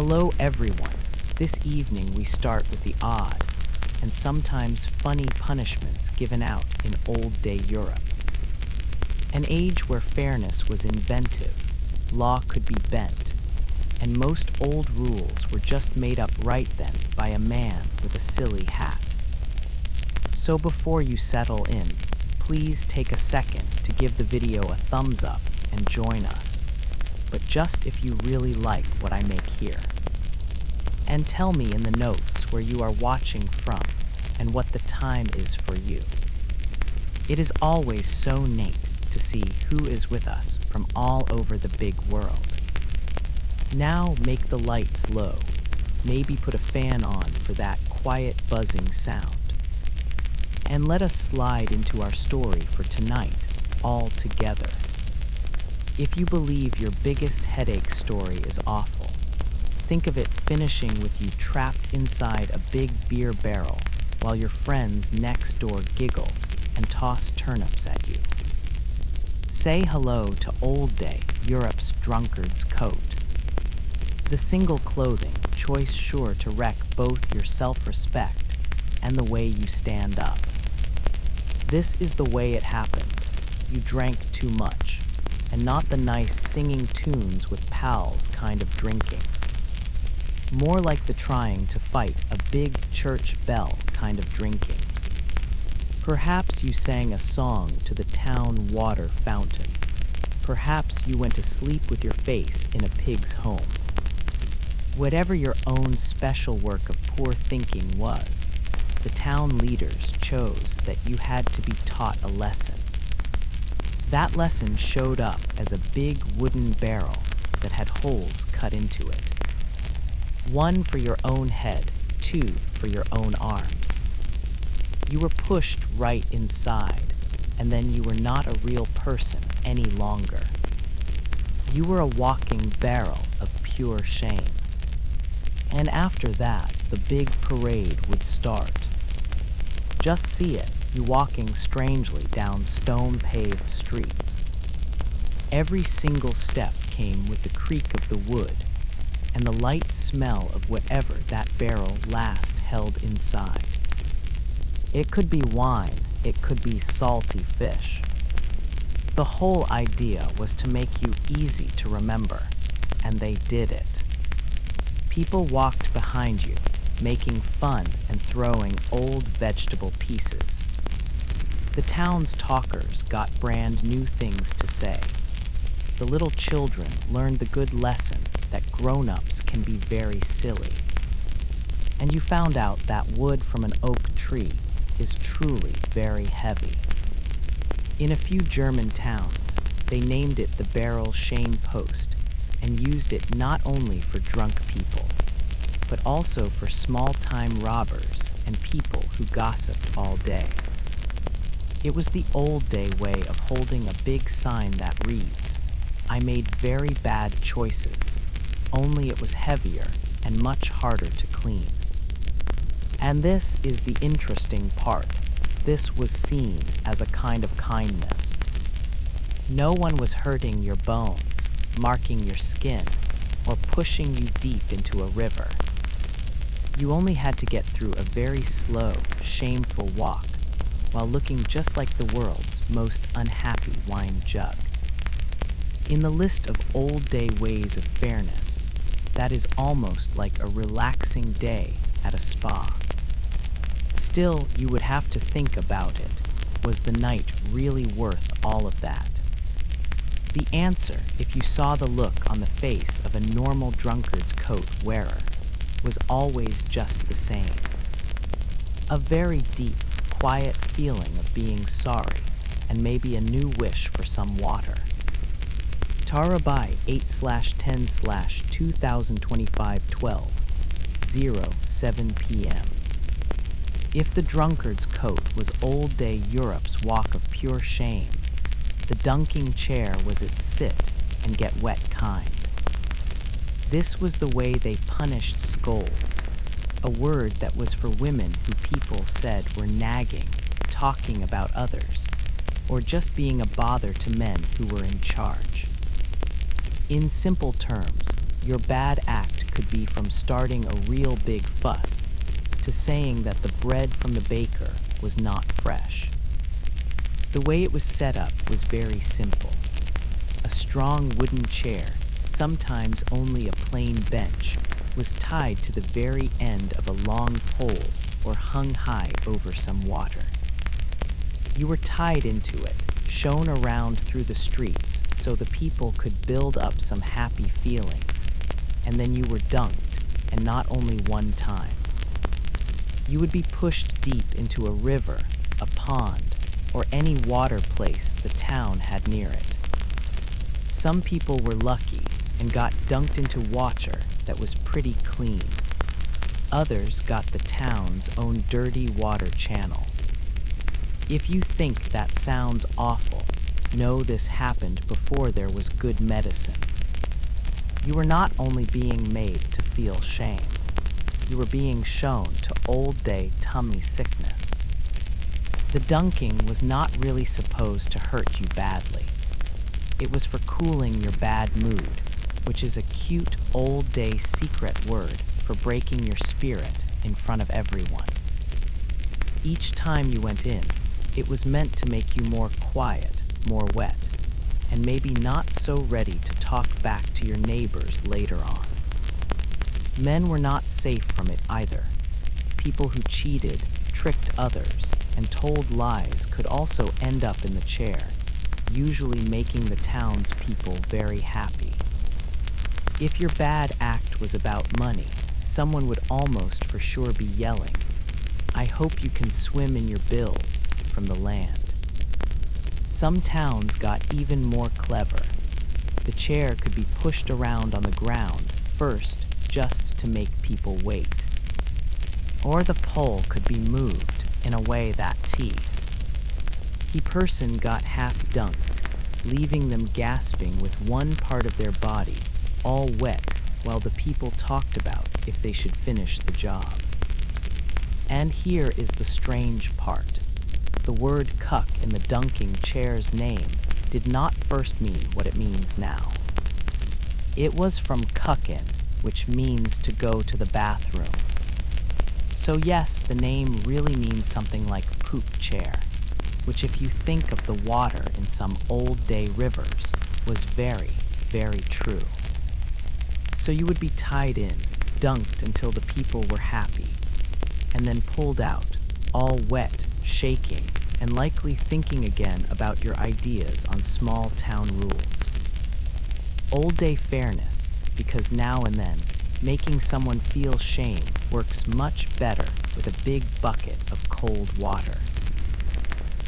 Hello everyone. This evening we start with the odd and sometimes funny punishments given out in old-day Europe. An age where fairness was inventive, law could be bent, and most old rules were just made up right then by a man with a silly hat. So before you settle in, please take a second to give the video a thumbs up and join us, but just if you really like what I make here. And tell me in the notes where you are watching from and what the time is for you. It is always so neat to see who is with us from all over the big world. Now make the lights low, maybe put a fan on for that quiet buzzing sound. And let us slide into our story for tonight, all together. If you believe your biggest headache story is awful, think of it finishing with you trapped inside a big beer barrel while your friends next door giggle and toss turnips at you. Say hello to old day Europe's drunkard's coat. The single clothing choice sure to wreck both your self-respect and the way you stand up. This is the way it happened. You drank too much, and not the nice singing tunes with pals kind of drinking. More like the trying to fight a big church bell kind of drinking. Perhaps you sang a song to the town water fountain. Perhaps you went to sleep with your face in a pig's home. Whatever your own special work of poor thinking was, the town leaders chose that you had to be taught a lesson. That lesson showed up as a big wooden barrel that had holes cut into it. One for your own head, two for your own arms. You were pushed right inside, and then you were not a real person any longer. You were a walking barrel of pure shame. And after that, the big parade would start. Just see it, you walking strangely down stone-paved streets. Every single step came with the creak of the wood and the light smell of whatever that barrel last held inside. It could be wine, it could be salty fish. The whole idea was to make you easy to remember, and they did it. People walked behind you, making fun and throwing old vegetable pieces. The town's talkers got brand new things to say. The little children learned the good lesson that grown-ups can be very silly. And you found out that wood from an oak tree is truly very heavy. In a few German towns, they named it the barrel shame post and used it not only for drunk people, but also for small-time robbers and people who gossiped all day. It was the old-day way of holding a big sign that reads, "I made very bad choices," only it was heavier and much harder to clean. And this is the interesting part. This was seen as a kind of kindness. No one was hurting your bones, marking your skin, or pushing you deep into a river. You only had to get through a very slow, shameful walk while looking just like the world's most unhappy wine jug. In the list of old-day ways of fairness, that is almost like a relaxing day at a spa. Still, you would have to think about it. Was the night really worth all of that? The answer, if you saw the look on the face of a normal drunkard's coat wearer, was always just the same. A very deep, quiet feeling of being sorry, and maybe a new wish for some water. Tarabai 8/10/2025-12:07 p.m. If the drunkard's coat was old-day Europe's walk of pure shame, the dunking chair was its sit and get wet kind. This was the way they punished scolds, a word that was for women who people said were nagging, talking about others, or just being a bother to men who were in charge. In simple terms, your bad act could be from starting a real big fuss to saying that the bread from the baker was not fresh. The way it was set up was very simple. A strong wooden chair, sometimes only a plain bench, was tied to the very end of a long pole or hung high over some water. You were tied into it, shown around through the streets so the people could build up some happy feelings, and then you were dunked, and not only one time. You would be pushed deep into a river, a pond, or any water place the town had near it. Some people were lucky and got dunked into water that was pretty clean. Others got the town's own dirty water channel. If you think that sounds awful, know this happened before there was good medicine. You were not only being made to feel shame, you were being shown to old-day tummy sickness. The dunking was not really supposed to hurt you badly. It was for cooling your bad mood, which is a cute old-day secret word for breaking your spirit in front of everyone. Each time you went in, it was meant to make you more quiet, more wet, and maybe not so ready to talk back to your neighbors later on. Men were not safe from it either. People who cheated, tricked others, and told lies could also end up in the chair, usually making the townspeople very happy. If your bad act was about money, someone would almost for sure be yelling, "I hope you can swim in your bills," from the land. Some towns got even more clever. The chair could be pushed around on the ground first just to make people wait. Or the pole could be moved in a way that teed. The person got half dunked, leaving them gasping with one part of their body all wet while the people talked about if they should finish the job. And here is the strange part. The word cuck in the dunking chair's name did not first mean what it means now. It was from cuckin, which means to go to the bathroom. So yes, the name really means something like poop chair, which if you think of the water in some old-day rivers, was very, very true. So you would be tied in, dunked until the people were happy, and then pulled out, all wet, shaking, and likely thinking again about your ideas on small town rules. Old-day fairness, because now and then, making someone feel shame works much better with a big bucket of cold water.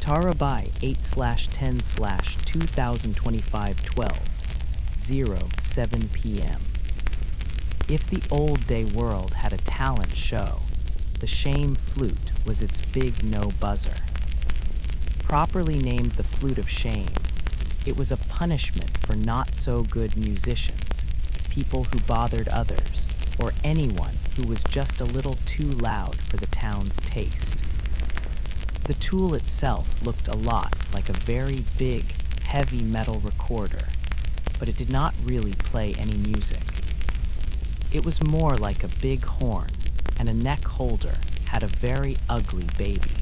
Tarabai 8/10/2025-12, 07 p.m. If the old-day world had a talent show, the shame flute was its big no-buzzer. Properly named the Flute of Shame, it was a punishment for not-so-good musicians, people who bothered others, or anyone who was just a little too loud for the town's taste. The tool itself looked a lot like a very big, heavy metal recorder, but it did not really play any music. It was more like a big horn, and a neck holder had a very ugly baby.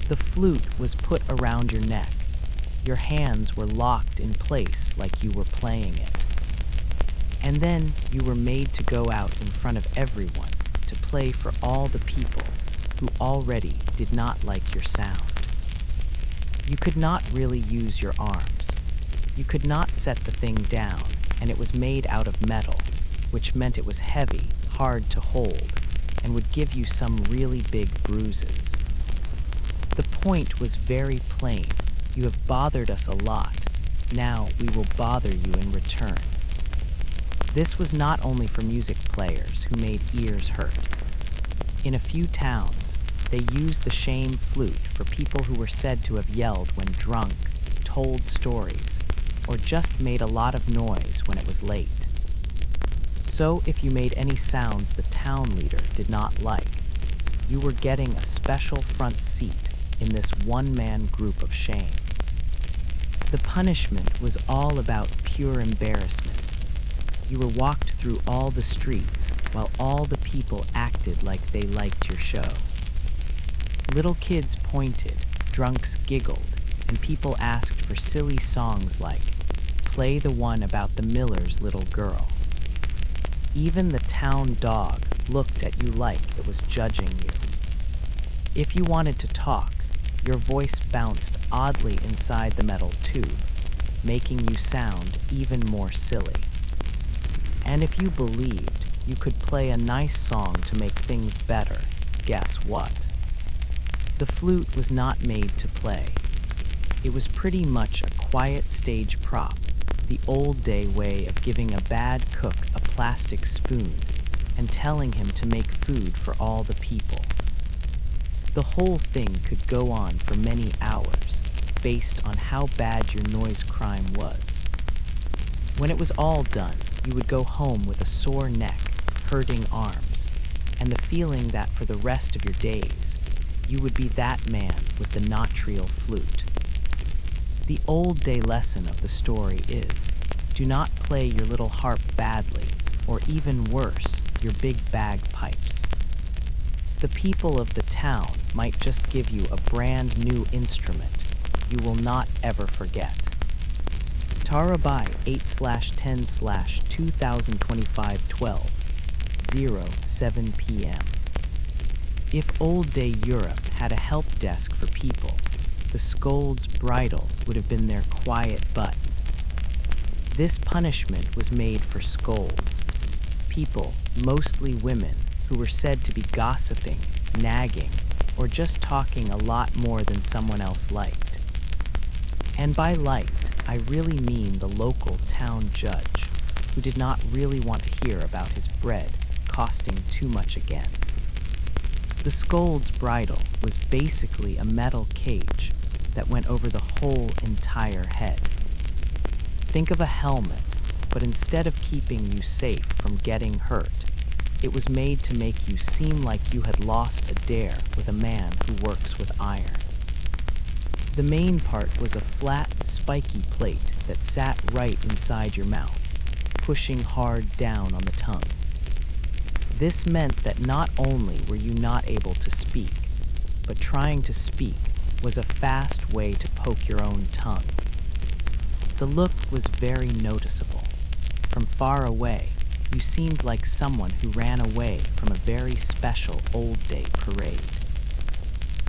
The flute was put around your neck. Your hands were locked in place like you were playing it. And then you were made to go out in front of everyone to play for all the people who already did not like your sound. You could not really use your arms. You could not set the thing down, and it was made out of metal, which meant it was heavy, hard to hold, and would give you some really big bruises. The point was very plain. You have bothered us a lot. Now we will bother you in return. This was not only for music players who made ears hurt. In a few towns, they used the shame flute for people who were said to have yelled when drunk, told stories, or just made a lot of noise when it was late. So if you made any sounds the town leader did not like, you were getting a special front seat in this one-man group of shame. The punishment was all about pure embarrassment. You were walked through all the streets while all the people acted like they liked your show. Little kids pointed, drunks giggled, and people asked for silly songs like, "Play the one about the miller's little girl." Even the town dog looked at you like it was judging you. If you wanted to talk, your voice bounced oddly inside the metal tube, making you sound even more silly. And if you believed you could play a nice song to make things better, guess what? The flute was not made to play. It was pretty much a quiet stage prop, the old day way of giving a bad cook a plastic spoon and telling him to make food for all the people. The whole thing could go on for many hours, based on how bad your noise crime was. When it was all done, you would go home with a sore neck, hurting arms, and the feeling that for the rest of your days, you would be that man with the not-real flute. The old day lesson of the story is, do not play your little harp badly, or even worse, your big bagpipes. The people of the town might just give you a brand new instrument you will not ever forget. Tarabai 8/10/2025-12:07 p.m. If old day Europe had a help desk for people, the scold's bridle would have been their quiet button. This punishment was made for scolds, people, mostly women, who were said to be gossiping, nagging, or just talking a lot more than someone else liked. And by liked, I really mean the local town judge, who did not really want to hear about his bread costing too much again. The scold's bridle was basically a metal cage that went over the whole entire head. Think of a helmet, but instead of keeping you safe from getting hurt, it was made to make you seem like you had lost a dare with a man who works with iron. The main part was a flat, spiky plate that sat right inside your mouth, pushing hard down on the tongue. This meant that not only were you not able to speak, but trying to speak was a fast way to poke your own tongue. The look was very noticeable. From far away, you seemed like someone who ran away from a very special old day parade.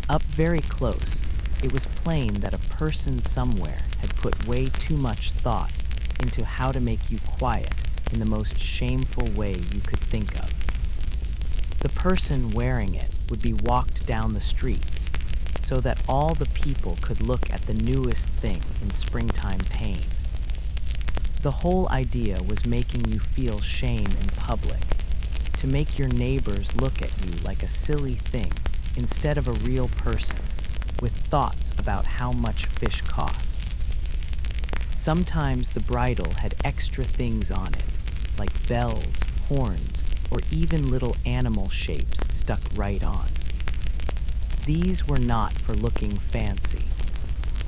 Up very close, it was plain that a person somewhere had put way too much thought into how to make you quiet in the most shameful way you could think of. The person wearing it would be walked down the streets so that all the people could look at the newest thing in springtime pain. The whole idea was making you feel shame in public, to make your neighbors look at you like a silly thing instead of a real person with thoughts about how much fish costs. Sometimes the bridle had extra things on it, like bells, horns, or even little animal shapes stuck right on. These were not for looking fancy.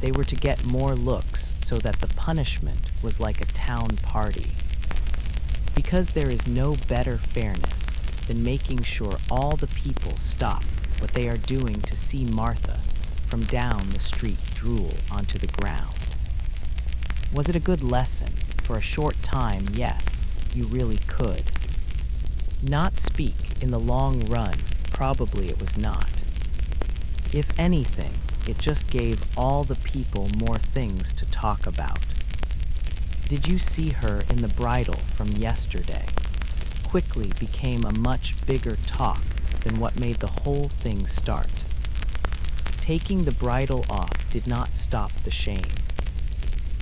They were to get more looks so that the punishment was like a town party. Because there is no better fairness than making sure all the people stop what they are doing to see Martha from down the street drool onto the ground. Was it a good lesson? For a short time, yes, you really could. Not speak in the long run, probably it was not. If anything, it just gave all the people more things to talk about. Did you see her in the bridle from yesterday? Quickly became a much bigger talk than what made the whole thing start. Taking the bridle off did not stop the shame.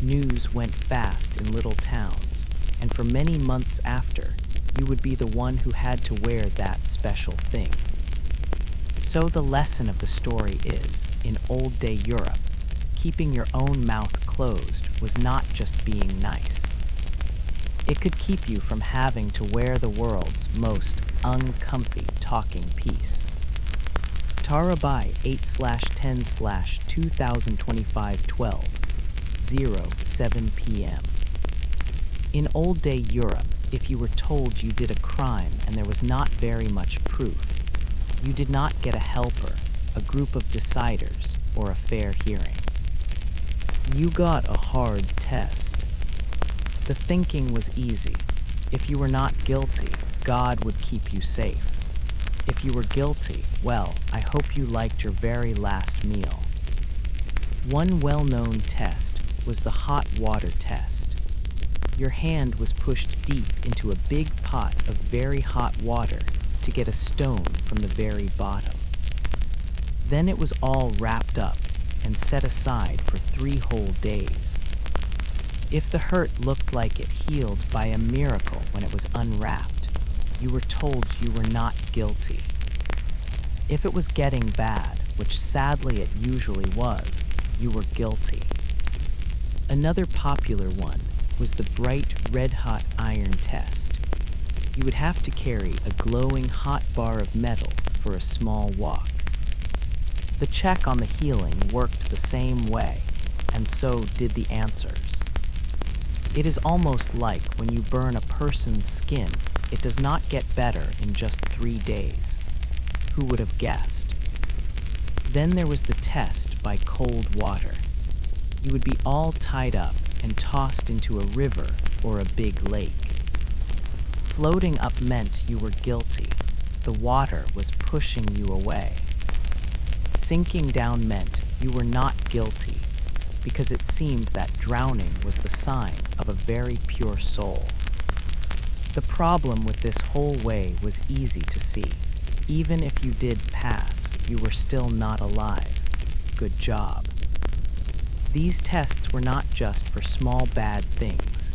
News went fast in little towns, and for many months after, you would be the one who had to wear that special thing. So the lesson of the story is, in old day Europe, keeping your own mouth closed was not just being nice. It could keep you from having to wear the world's most uncomfy talking piece. Tarabai 8/10/2025-12:07 p.m. In old day Europe, If you were told you did a crime and there was not very much proof, you did not get a helper, a group of deciders, or a fair hearing. You got a hard test. The thinking was easy. If you were not guilty, God would keep you safe. If you were guilty, well, I hope you liked your very last meal. One well-known test was the hot water test. Your hand was pushed deep into a big pot of very hot water to get a stone from the very bottom. Then it was all wrapped up and set aside for 3 whole days. If the hurt looked like it healed by a miracle when it was unwrapped, you were told you were not guilty. If it was getting bad, which sadly it usually was, you were guilty. Another popular one was the bright red-hot iron test. You would have to carry a glowing hot bar of metal for a small walk. The check on the healing worked the same way, and so did the answers. It is almost like when you burn a person's skin, it does not get better in just 3 days. Who would have guessed? Then there was the test by cold water. You would be all tied up and tossed into a river or a big lake. Floating up meant you were guilty. The water was pushing you away. Sinking down meant you were not guilty, because it seemed that drowning was the sign of a very pure soul. The problem with this whole way was easy to see. Even if you did pass, you were still not alive. Good job. These tests were not just for small bad things.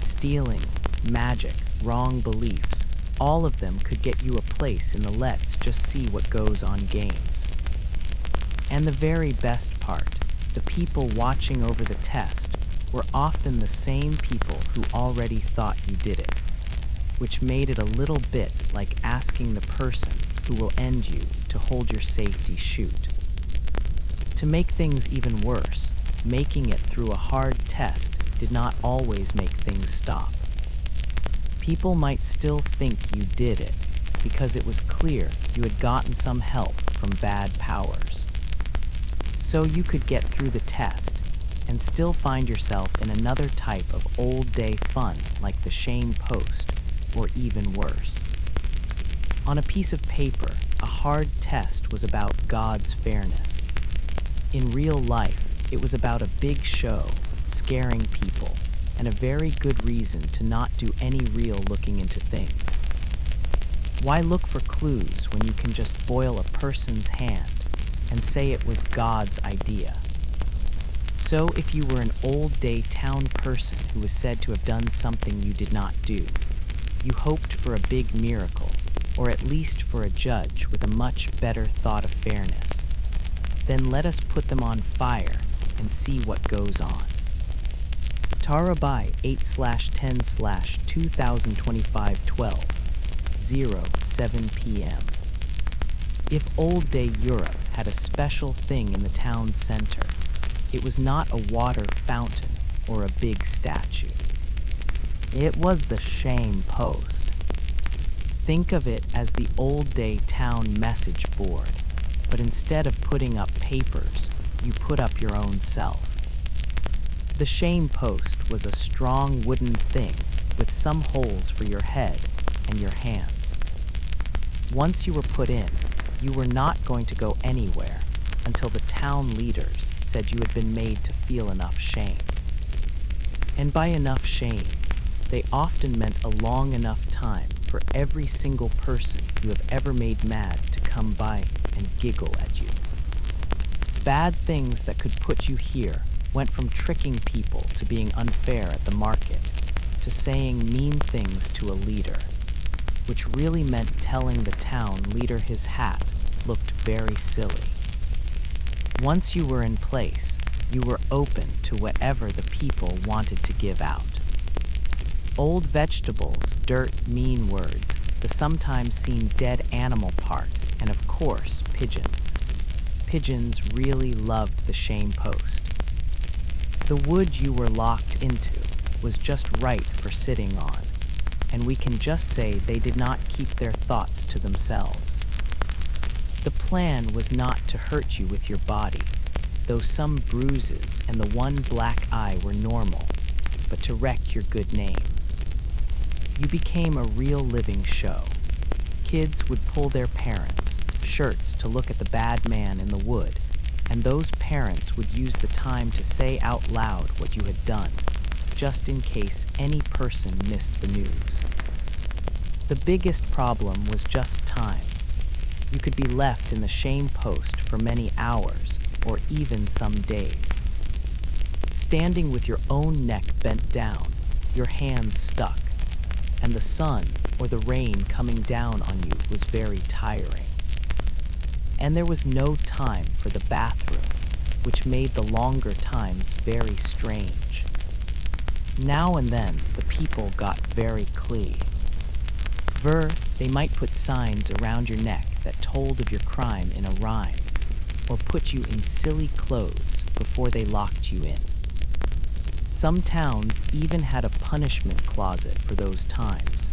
Stealing, magic, wrong beliefs, all of them could get you a place in the let's just see what goes on games. And the very best part, the people watching over the test were often the same people who already thought you did it, which made it a little bit like asking the person who will end you to hold your safety shoot. To make things even worse, making it through a hard test did not always make things stop. People might still think you did it because it was clear you had gotten some help from bad powers. So you could get through the test and still find yourself in another type of old-day fun like the shame post, or even worse. On a piece of paper, a hard test was about God's fairness. In real life, it was about a big show, scaring people, and a very good reason to not do any real looking into things. Why look for clues when you can just boil a person's hand and say it was God's idea? So if you were an old-day town person who was said to have done something you did not do, you hoped for a big miracle, or at least for a judge with a much better thought of fairness. Then let us put them on fire and see what goes on. Tarabai 8/10/2025 07 p.m. If old-day Europe had a special thing in the town center, it was not a water fountain or a big statue. It was the shame post. Think of it as the old-day town message board, but instead of putting up papers, you put up your own self. The shame post was a strong wooden thing with some holes for your head and your hands. Once you were put in, you were not going to go anywhere until the town leaders said you had been made to feel enough shame. And by enough shame, they often meant a long enough time for every single person you have ever made mad to come by and giggle at you. Bad things that could put you here went from tricking people to being unfair at the market, to saying mean things to a leader, which really meant telling the town leader his hat looked very silly. Once you were in place, you were open to whatever the people wanted to give out. Old vegetables, dirt, mean words, the sometimes seen dead animal part, and of course, pigeons. Pigeons really loved the shame post. The wood you were locked into was just right for sitting on. and we can just say they did not keep their thoughts to themselves. The plan was not to hurt you with your body, though some bruises and the one black eye were normal, but to wreck your good name. You became a real living show. Kids would pull their parents' shirts to look at the bad man in the wood, and those parents would use the time to say out loud what you had done, just in case any person missed the news. The biggest problem was just time. You could be left in the shame post for many hours, or even some days. Standing with your own neck bent down, your hands stuck, and the sun or the rain coming down on you was very tiring. And there was no time for the bathroom, which made the longer times very strange. Now and then, the people got very clee. They might put signs around your neck that told of your crime in a rhyme, or put you in silly clothes before they locked you in. Some towns even had a punishment closet for those times,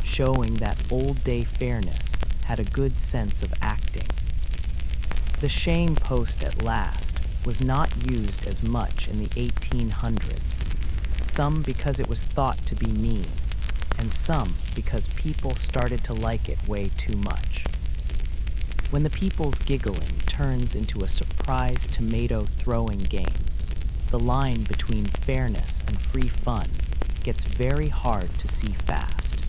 showing that old-day fairness had a good sense of acting. The shame post at last was not used as much in the 1800s, some because it was thought to be mean, and some because people started to like it way too much. When the people's giggling turns into a surprise tomato-throwing game, the line between fairness and free fun gets very hard to see fast.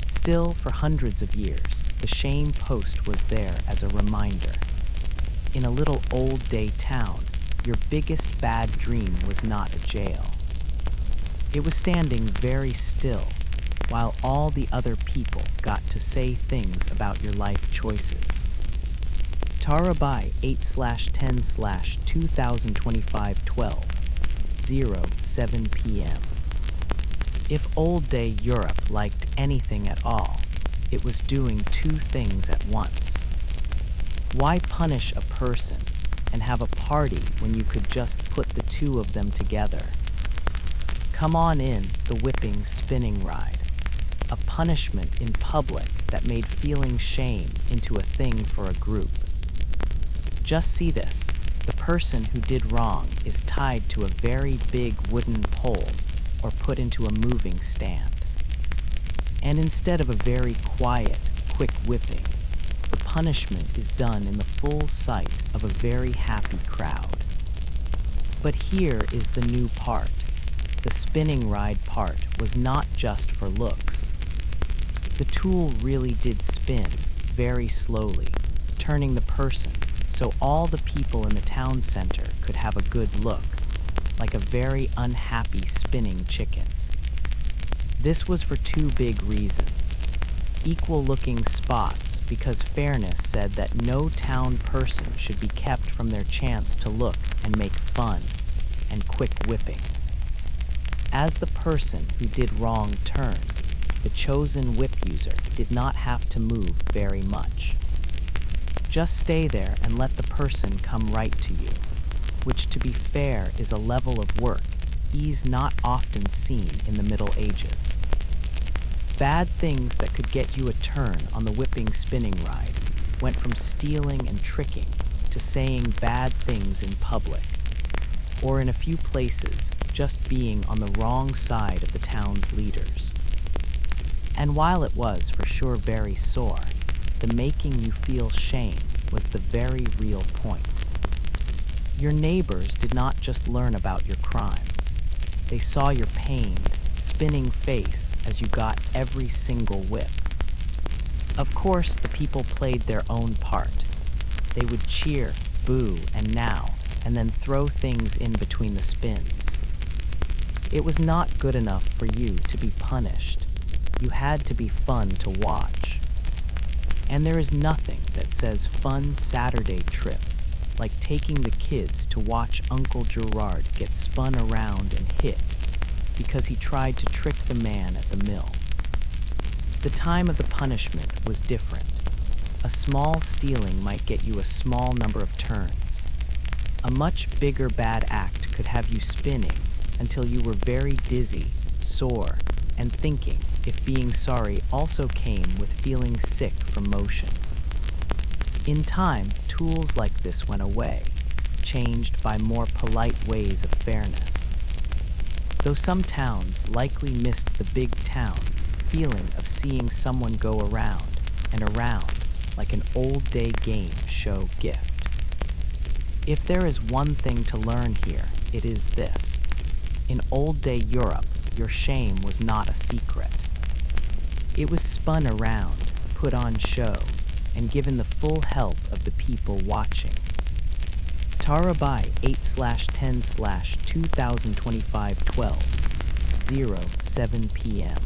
Still, for hundreds of years, the shame post was there as a reminder. In a little old-day town, your biggest bad dream was not a jail. It was standing very still, while all the other people got to say things about your life choices. Tarabai 8/10/2025-12:07 p.m. If old-day Europe liked anything at all, it was doing two things at once. Why punish a person and have a party when you could just put the two of them together? Come on in, the whipping spinning ride. A punishment in public that made feeling shame into a thing for a group. Just see this. The person who did wrong is tied to a very big wooden pole or put into a moving stand. And instead of a very quiet, quick whipping, the punishment is done in the full sight of a very happy crowd. But here is the new part. The spinning ride part was not just for looks. The tool really did spin, very slowly, turning the person so all the people in the town center could have a good look, like a very unhappy spinning chicken. This was for two big reasons. Equal-looking spots, because fairness said that no town person should be kept from their chance to look and make fun, and quick whipping. As the person who did wrong turned, the chosen whip user did not have to move very much. Just stay there and let the person come right to you, which to be fair is a level of work ease not often seen in the Middle Ages. Bad things that could get you a turn on the whipping spinning ride went from stealing and tricking to saying bad things in public, or in a few places, just being on the wrong side of the town's leaders. And while it was for sure very sore, the making you feel shame was the very real point. Your neighbors did not just learn about your crime. They saw your pained, spinning face as you got every single whip. Of course, the people played their own part. They would cheer, boo, and now, and then throw things in between the spins. It was not good enough for you to be punished. You had to be fun to watch. And there is nothing that says fun Saturday trip like taking the kids to watch Uncle Gerard get spun around and hit because he tried to trick the man at the mill. The time of the punishment was different. A small stealing might get you a small number of turns. A much bigger bad act could have you spinning until you were very dizzy, sore, and thinking if being sorry also came with feeling sick from motion. In time, tools like this went away, changed by more polite ways of fairness. Though some towns likely missed the big town feeling of seeing someone go around and around like an old-day game show gift. If there is one thing to learn here, it is this. In old-day Europe, your shame was not a secret. It was spun around, put on show, and given the full help of the people watching. Tarabai 8/10/2025-12:07 p.m.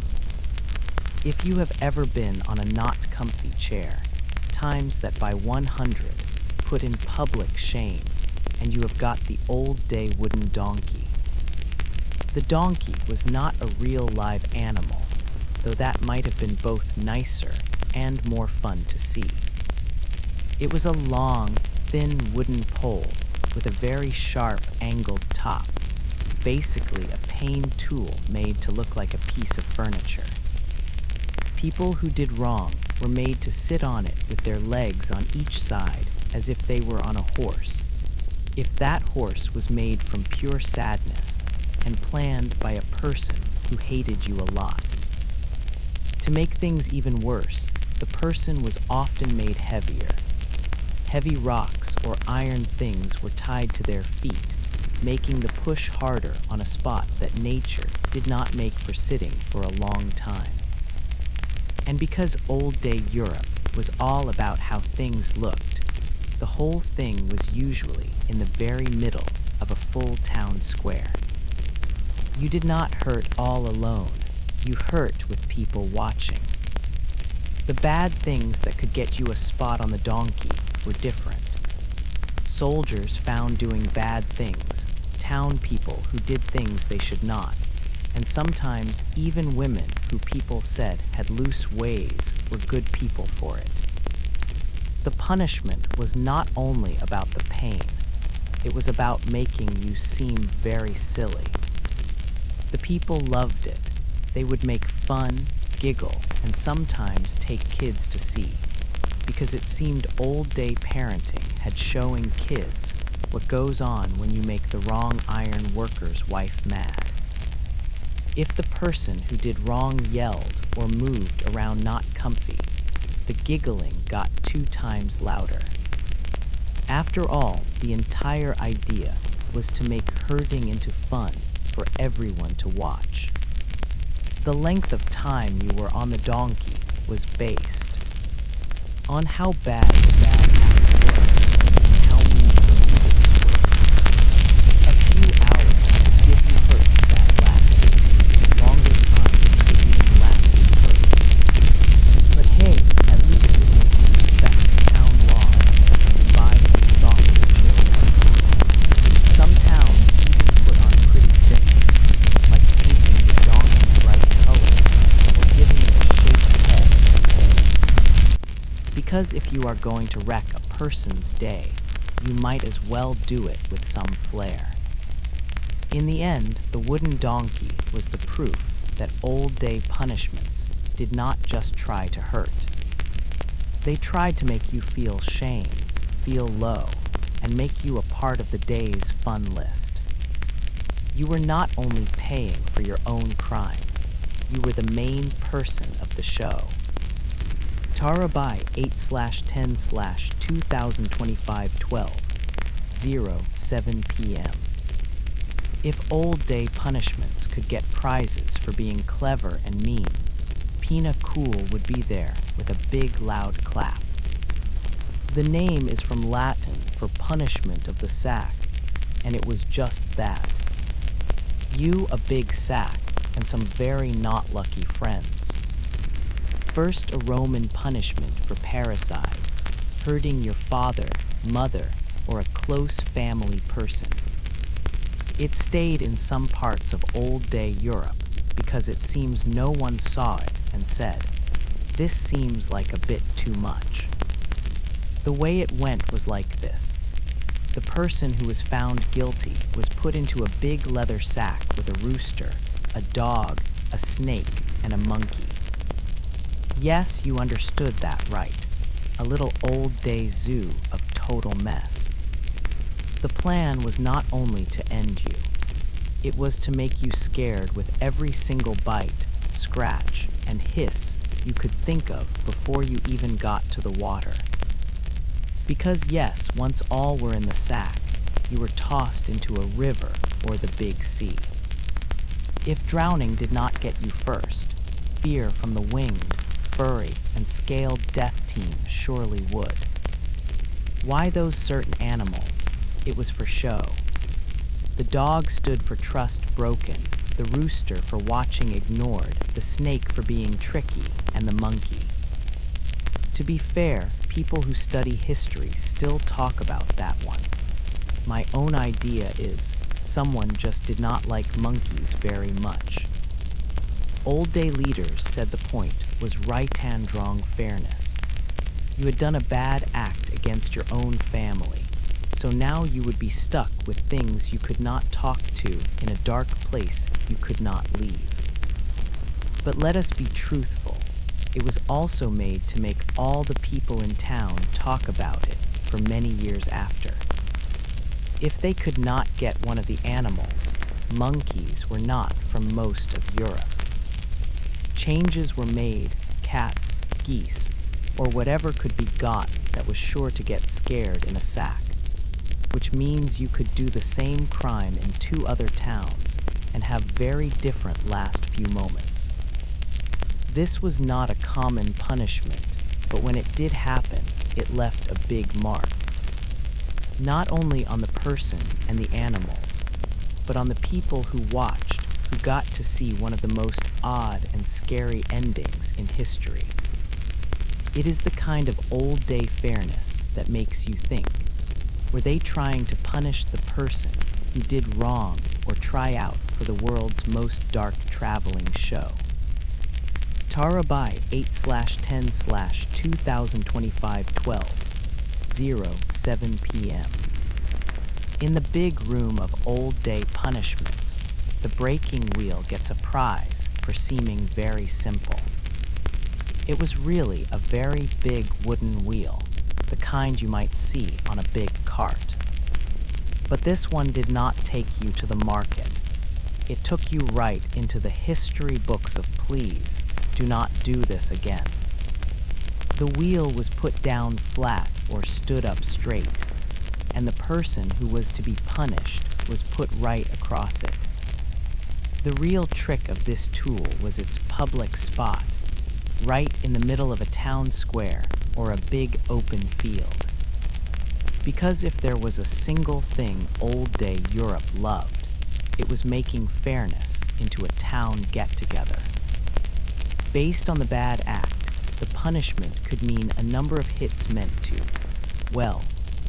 If you have ever been on a not comfy chair, times that by 100 put in public shame, and you have got the old day wooden donkey. The donkey was not a real live animal, though that might have been both nicer and more fun to see. It was a long, thin wooden pole with a very sharp angled top, basically a pane tool made to look like a piece of furniture. People who did wrong were made to sit on it with their legs on each side as if they were on a horse. If that horse was made from pure sadness and planned by a person who hated you a lot. To make things even worse, the person was often made heavier. Heavy rocks or iron things were tied to their feet, making the push harder on a spot that nature did not make for sitting for a long time. And because old-day Europe was all about how things looked, the whole thing was usually in the very middle of a full town square. You did not hurt all alone, you hurt with people watching. The bad things that could get you a spot on the donkey were different. Soldiers found doing bad things, town people who did things they should not, and sometimes even women who people said had loose ways were good people for it. The punishment was not only about the pain, it was about making you seem very silly. The people loved it. They would make fun, giggle, and sometimes take kids to see, because it seemed old-day parenting had showing kids what goes on when you make the wrong iron worker's wife mad. If the person who did wrong yelled or moved around not comfy, the giggling got 2 times louder. After all, the entire idea was to make herding into fun for everyone to watch. The length of time you were on the donkey was based on how bad the bad act was and how mean the rules were. A few hours would give you hurts that last, longer times for being lasting hurt. But hey, at least it made you respect town laws and buy some softer children. Some towns even put on pretty things, like painting the donkey bright colors or giving it a shaped head and tail. Because if you are going to wreck a person's day, you might as well do it with some flair. In the end, the wooden donkey was the proof that old-day punishments did not just try to hurt. They tried to make you feel shame, feel low, and make you a part of the day's fun list. You were not only paying for your own crime, you were the main person of the show. Tarabai 8/10/2025-12:07 p.m. If old-day punishments could get prizes for being clever and mean, Pina Cool would be there with a big loud clap. The name is from Latin for punishment of the sack, and it was just that. You a big sack and some very not lucky friends. First a Roman punishment for parricide, hurting your father, mother, or a close family person. It stayed in some parts of old-day Europe because it seems no one saw it and said, "This seems like a bit too much." The way it went was like this. The person who was found guilty was put into a big leather sack with a rooster, a dog, a snake, and a monkey. Yes, you understood that right. A little old-day zoo of total mess. The plan was not only to end you, it was to make you scared with every single bite, scratch, and hiss you could think of before you even got to the water. Because yes, once all were in the sack, you were tossed into a river or the big sea. If drowning did not get you first, fear from the winged, furry, and scaled death team surely would. Why those certain animals? It was for show. The dog stood for trust broken, the rooster for watching ignored, the snake for being tricky, and the monkey. To be fair, people who study history still talk about that one. My own idea is, someone just did not like monkeys very much. Old day leaders said the point was right-hand-wrong fairness. You had done a bad act against your own family, so now you would be stuck with things you could not talk to in a dark place you could not leave. But let us be truthful. It was also made to make all the people in town talk about it for many years after. If they could not get one of the animals, monkeys were not from most of Europe. Changes were made, cats, geese, or whatever could be got that was sure to get scared in a sack, which means you could do the same crime in 2 other towns and have very different last few moments. This was not a common punishment, but when it did happen, it left a big mark. Not only on the person and the animals, but on the people who watched, who got to see one of the most odd and scary endings in history. It is the kind of old-day fairness that makes you think. Were they trying to punish the person who did wrong or try out for the world's most dark traveling show? Tarabai 8/10/2025-12:07 p.m. In the big room of old-day punishments, the breaking wheel gets a prize for seeming very simple. It was really a very big wooden wheel, the kind you might see on a big cart. But this one did not take you to the market. It took you right into the history books of please, do not do this again. The wheel was put down flat or stood up straight, and the person who was to be punished was put right across it. The real trick of this tool was its public spot, right in the middle of a town square or a big open field. Because if there was a single thing old-day Europe loved, it was making fairness into a town get-together. Based on the bad act, the punishment could mean a number of hits meant to, well,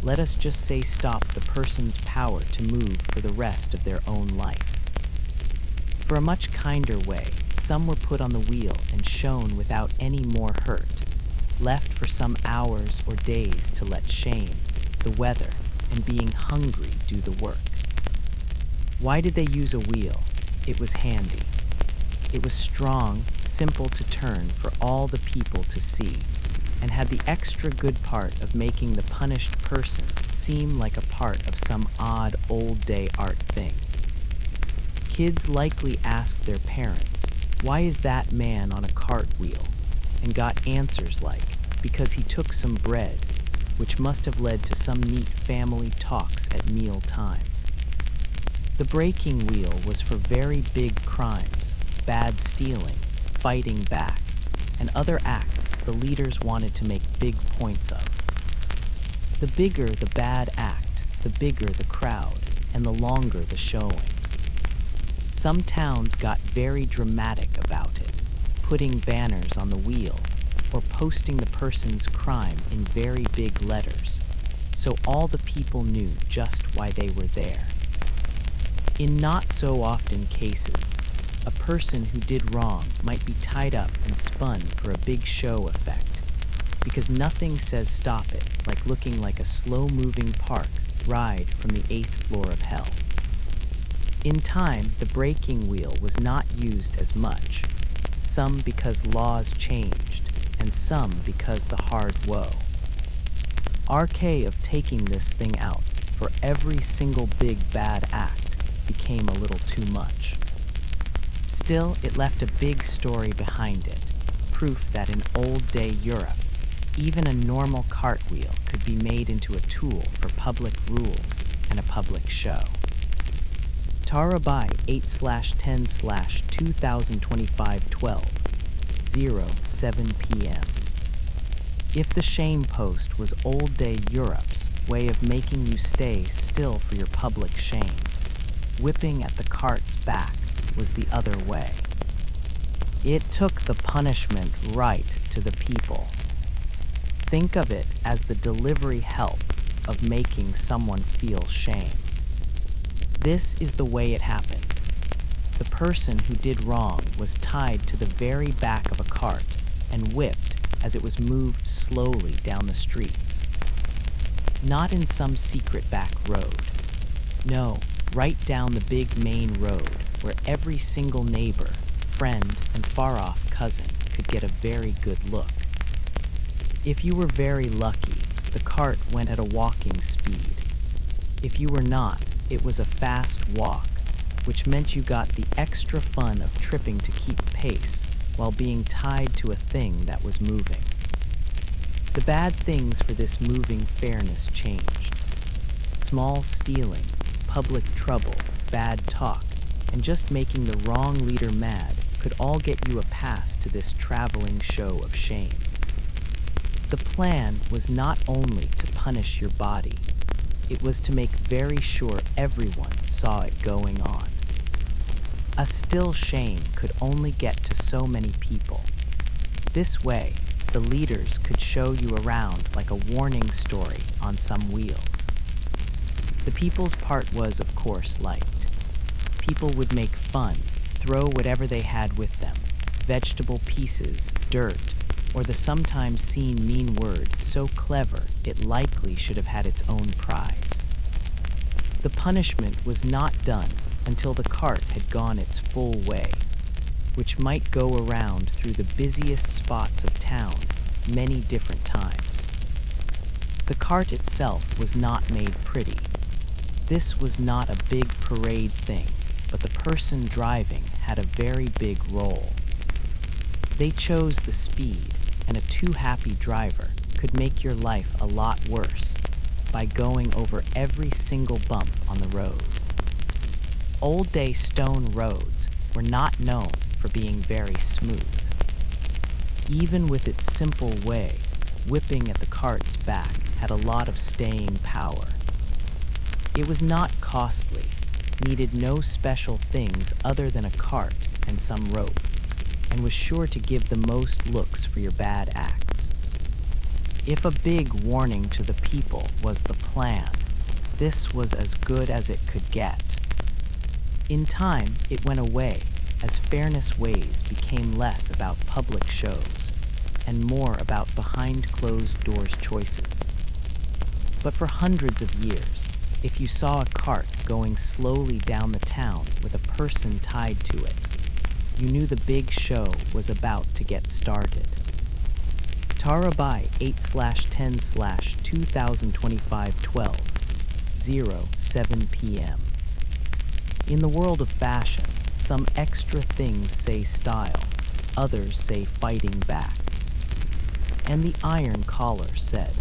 let us just say stop the person's power to move for the rest of their own life. For a much kinder way, some were put on the wheel and shown without any more hurt, left for some hours or days to let shame, the weather, and being hungry do the work. Why did they use a wheel? It was handy. It was strong, simple to turn for all the people to see, and had the extra good part of making the punished person seem like a part of some odd old-day art thing. Kids likely asked their parents, "Why is that man on a cartwheel?" and got answers like, "Because he took some bread," which must have led to some neat family talks at meal time. The breaking wheel was for very big crimes, bad stealing, fighting back, and other acts the leaders wanted to make big points of. The bigger the bad act, the bigger the crowd, and the longer the showing. Some towns got very dramatic about it, putting banners on the wheel, or posting the person's crime in very big letters, so all the people knew just why they were there. In not so often cases, a person who did wrong might be tied up and spun for a big show effect, because nothing says stop it like looking like a slow-moving park ride from the 8th floor of hell. In time, the breaking wheel was not used as much. some because laws changed, and some because the hard woe. RK of taking this thing out for every single big bad act became a little too much. Still, it left a big story behind it, proof that in old-day Europe, even a normal cartwheel could be made into a tool for public rules and a public show. Tarabai 8/10/2025-12:07 p.m. If the shame post was old-day Europe's way of making you stay still for your public shame, whipping at the cart's back was the other way. It took the punishment right to the people. Think of it as the delivery help of making someone feel shame. This is the way it happened. The person who did wrong was tied to the very back of a cart and whipped as it was moved slowly down the streets. Not in some secret back road. No, right down the big main road where every single neighbor, friend, and far-off cousin could get a very good look. If you were very lucky, the cart went at a walking speed. If you were not, it was a fast walk, which meant you got the extra fun of tripping to keep pace while being tied to a thing that was moving. The bad things for this moving fairness changed. Small stealing, public trouble, bad talk, and just making the wrong leader mad could all get you a pass to this traveling show of shame. The plan was not only to punish your body, it was to make very sure everyone saw it going on. A still shame could only get to so many people. This way, the leaders could show you around like a warning story on some wheels. The people's part was, of course, liked. People would make fun, throw whatever they had with them, vegetable pieces, dirt, or the sometimes seen mean word so clever it likely should have had its own prize. The punishment was not done until the cart had gone its full way, which might go around through the busiest spots of town many different times. The cart itself was not made pretty. This was not a big parade thing, but the person driving had a very big role. They chose the speed, and a too happy driver could make your life a lot worse by going over every single bump on the road. Old-day stone roads were not known for being very smooth. Even with its simple way, whipping at the cart's back had a lot of staying power. It was not costly, needed no special things other than a cart and some rope, and was sure to give the most looks for your bad acts. If a big warning to the people was the plan, this was as good as it could get. In time, it went away as fairness ways became less about public shows and more about behind closed doors choices. But for hundreds of years, if you saw a cart going slowly down the town with a person tied to it, you knew the big show was about to get started. Tarabai 8/10/2025-12:07 p.m. In the world of fashion, some extra things say style, others say fighting back. And the iron collar said,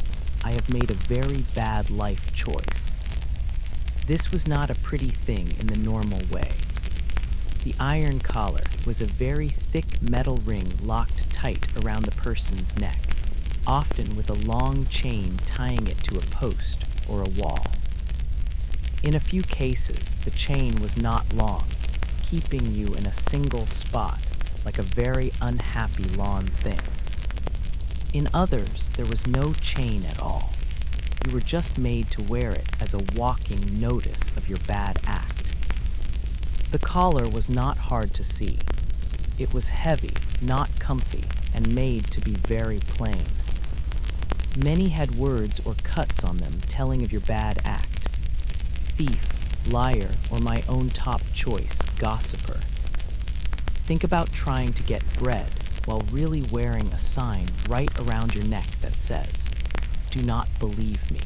I have made a very bad life choice. This was not a pretty thing in the normal way. The iron collar was a very thick metal ring locked tight around the person's neck, often with a long chain tying it to a post or a wall. In a few cases, the chain was not long, keeping you in a single spot like a very unhappy lawn thing. In others, there was no chain at all. You were just made to wear it as a walking notice of your bad act. The collar was not hard to see. It was heavy, not comfy, and made to be very plain. Many had words or cuts on them telling of your bad act. Thief, liar, or my own top choice, gossiper. Think about trying to get bread while really wearing a sign right around your neck that says, "Do not believe me."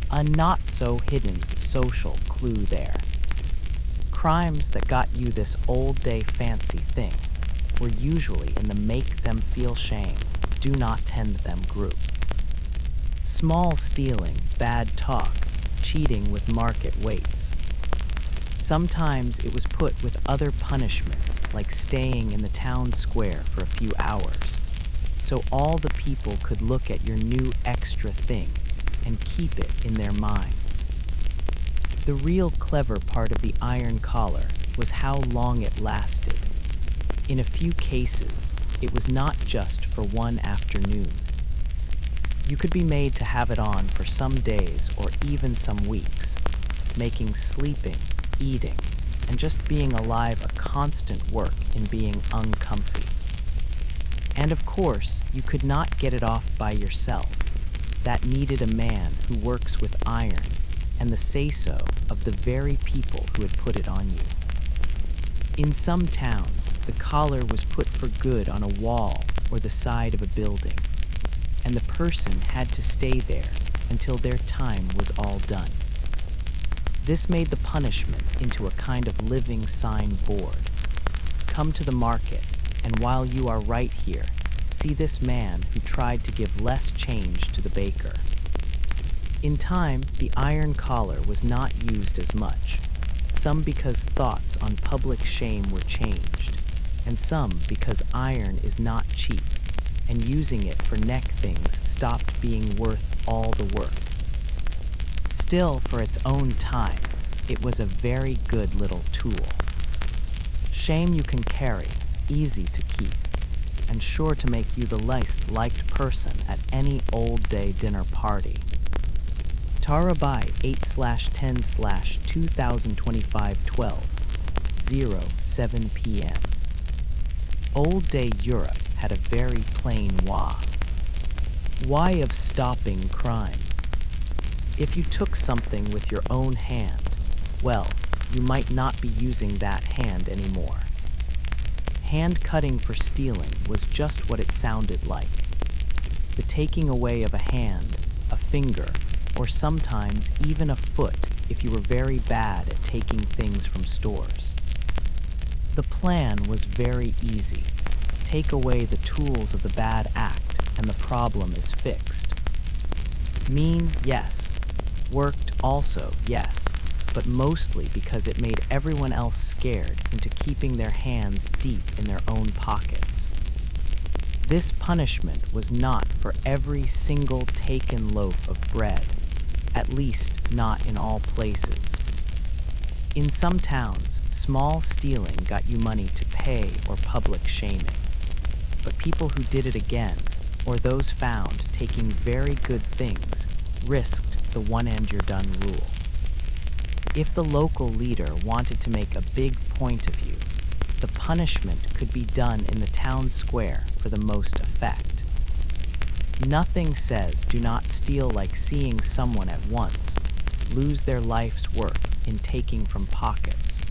A not-so-hidden social clue there. Crimes that got you this old-day fancy thing were usually in the make-them-feel-shame, do-not-tend-them group. Small stealing, bad talk, cheating with market weights. Sometimes it was put with other punishments, like staying in the town square for a few hours, so all the people could look at your new extra thing and keep it in their minds. The real clever part of the iron collar was how long it lasted. In a few cases, it was not just for one afternoon. You could be made to have it on for some days or even some weeks, making sleeping, eating, and just being alive a constant work in being uncomfy. And of course, you could not get it off by yourself. That needed a man who works with iron and the say-so of the very people who had put it on you. In some towns, the collar was put for good on a wall or the side of a building, and the person had to stay there until their time was all done. This made the punishment into a kind of living signboard. Come to the market, and while you are right here, see this man who tried to give less change to the baker. In time, the iron collar was not used as much, some because thoughts on public shame were changed, and some because iron is not cheap, and using it for neck things stopped being worth all the work. Still, for its own time, it was a very good little tool. Shame you can carry, easy to keep, and sure to make you the least liked person at any old-day dinner party. Tarabai 8/10/2025-12:07 p.m. Old day Europe had a very plain why of stopping crime. If you took something with your own hand, well, you might not be using that hand anymore. Hand cutting for stealing was just what it sounded like. The taking away of a hand, a finger, or sometimes even a foot if you were very bad at taking things from stores. The plan was very easy. Take away the tools of the bad act and the problem is fixed. Mean, yes. Worked also, yes, but mostly because it made everyone else scared into keeping their hands deep in their own pockets. This punishment was not for every single taken loaf of bread, at least not in all places. In some towns, small stealing got you money to pay or public shaming. But people who did it again, or those found taking very good things, risked the one-and-you're-done rule. If the local leader wanted to make a big point of you, the punishment could be done in the town square for the most effect. Nothing says do not steal like seeing someone at once lose their life's work in taking from pockets.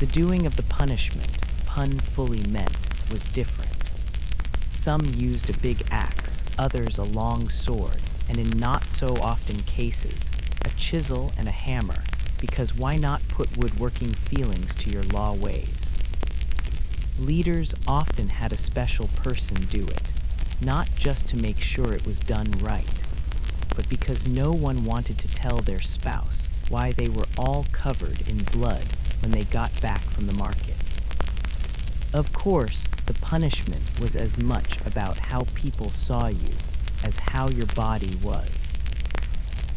The doing of the punishment, pun fully meant, was different. Some used a big axe, others a long sword, and in not so often cases, a chisel and a hammer, because why not put woodworking feelings to your law ways? Leaders often had a special person do it, not just to make sure it was done right, but because no one wanted to tell their spouse why they were all covered in blood when they got back from the market. Of course, the punishment was as much about how people saw you as how your body was.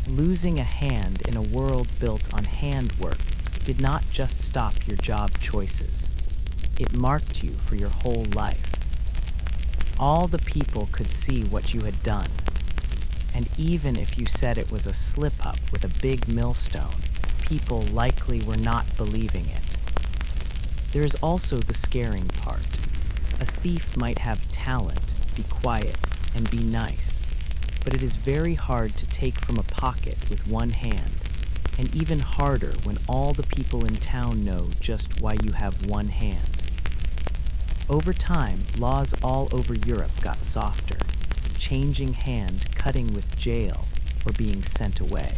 Losing a hand in a world built on handwork did not just stop your job choices. It marked you for your whole life. All the people could see what you had done. And even if you said it was a slip-up with a big millstone, people likely were not believing it. There is also the scaring part. A thief might have talent, be quiet, and be nice, but it is very hard to take from a pocket with one hand, and even harder when all the people in town know just why you have one hand. Over time, laws all over Europe got softer, changing hand, cutting with jail, or being sent away.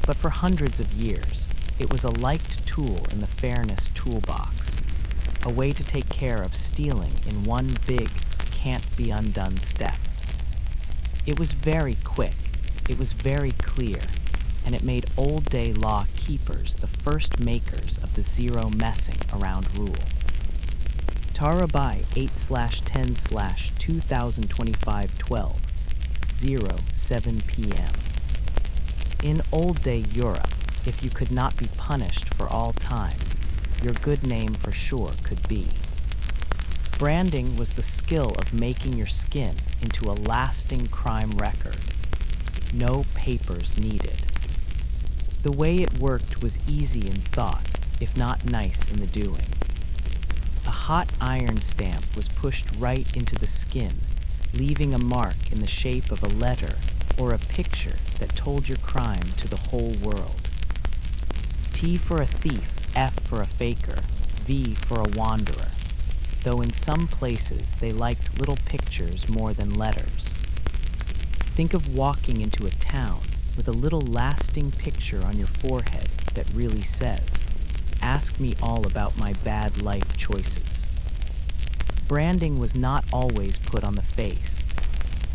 But for hundreds of years, it was a liked tool in the fairness toolbox, a way to take care of stealing in one big, can't-be-undone step. It was very quick, it was very clear, and it made old-day law keepers the first makers of the zero messing around rule. Tarabai 8/10/2025 07 p.m. In old-day Europe, if you could not be punished for all time, your good name for sure could be. Branding was the skill of making your skin into a lasting crime record. No papers needed. The way it worked was easy in thought, if not nice in the doing. A hot iron stamp was pushed right into the skin, leaving a mark in the shape of a letter or a picture that told your crime to the whole world. T for a thief, F for a faker, V for a wanderer, though in some places they liked little pictures more than letters. Think of walking into a town with a little lasting picture on your forehead that really says, "Ask me all about my bad life choices." Branding was not always put on the face.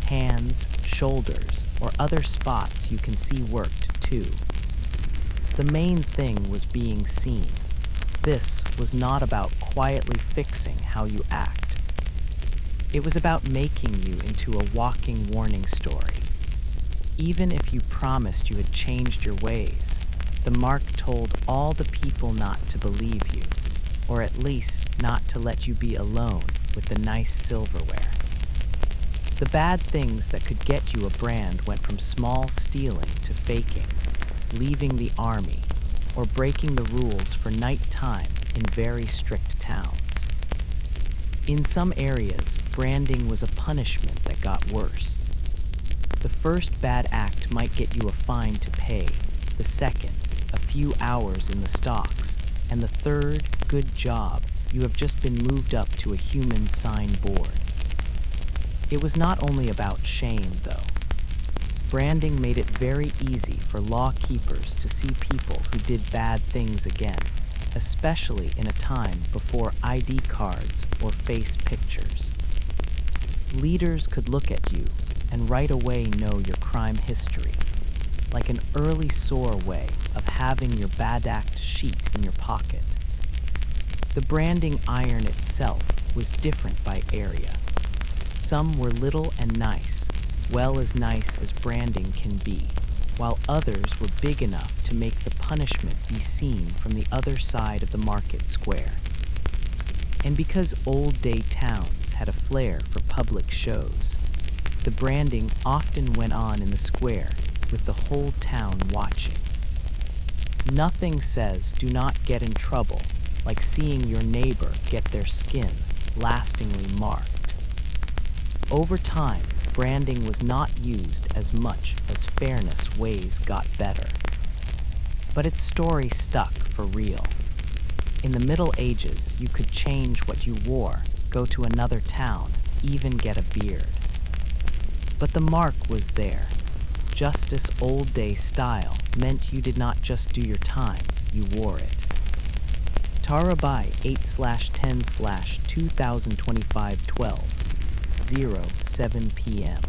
Hands, shoulders, or other spots you can see worked too. The main thing was being seen. This was not about quietly fixing how you act. It was about making you into a walking warning story. Even if you promised you had changed your ways, the mark told all the people not to believe you, or at least not to let you be alone with the nice silverware. The bad things that could get you a brand went from small stealing to faking, leaving the army, or breaking the rules for nighttime in very strict towns. In some areas, branding was a punishment that got worse. The first bad act might get you a fine to pay, the second, a few hours in the stocks, and the third, good job, you have just been moved up to a human sign board. It was not only about shame, though. Branding made it very easy for law keepers to see people who did bad things again, especially in a time before ID cards or face pictures. Leaders could look at you and right away know your crime history, like an early sore way of having your bad act sheet in your pocket. The branding iron itself was different by area. Some were little and nice, well as nice as branding can be, while others were big enough to make the punishment be seen from the other side of the market square. And because old-day towns had a flair for public shows, the branding often went on in the square with the whole town watching. Nothing says do not get in trouble like seeing your neighbor get their skin lastingly marked. Over time, branding was not used as much as fairness ways got better. But its story stuck for real. In the Middle Ages, you could change what you wore, go to another town, even get a beard. But the mark was there. Justice old-day style meant you did not just do your time, you wore it. Tarabai 8/10/2025 07 p.m.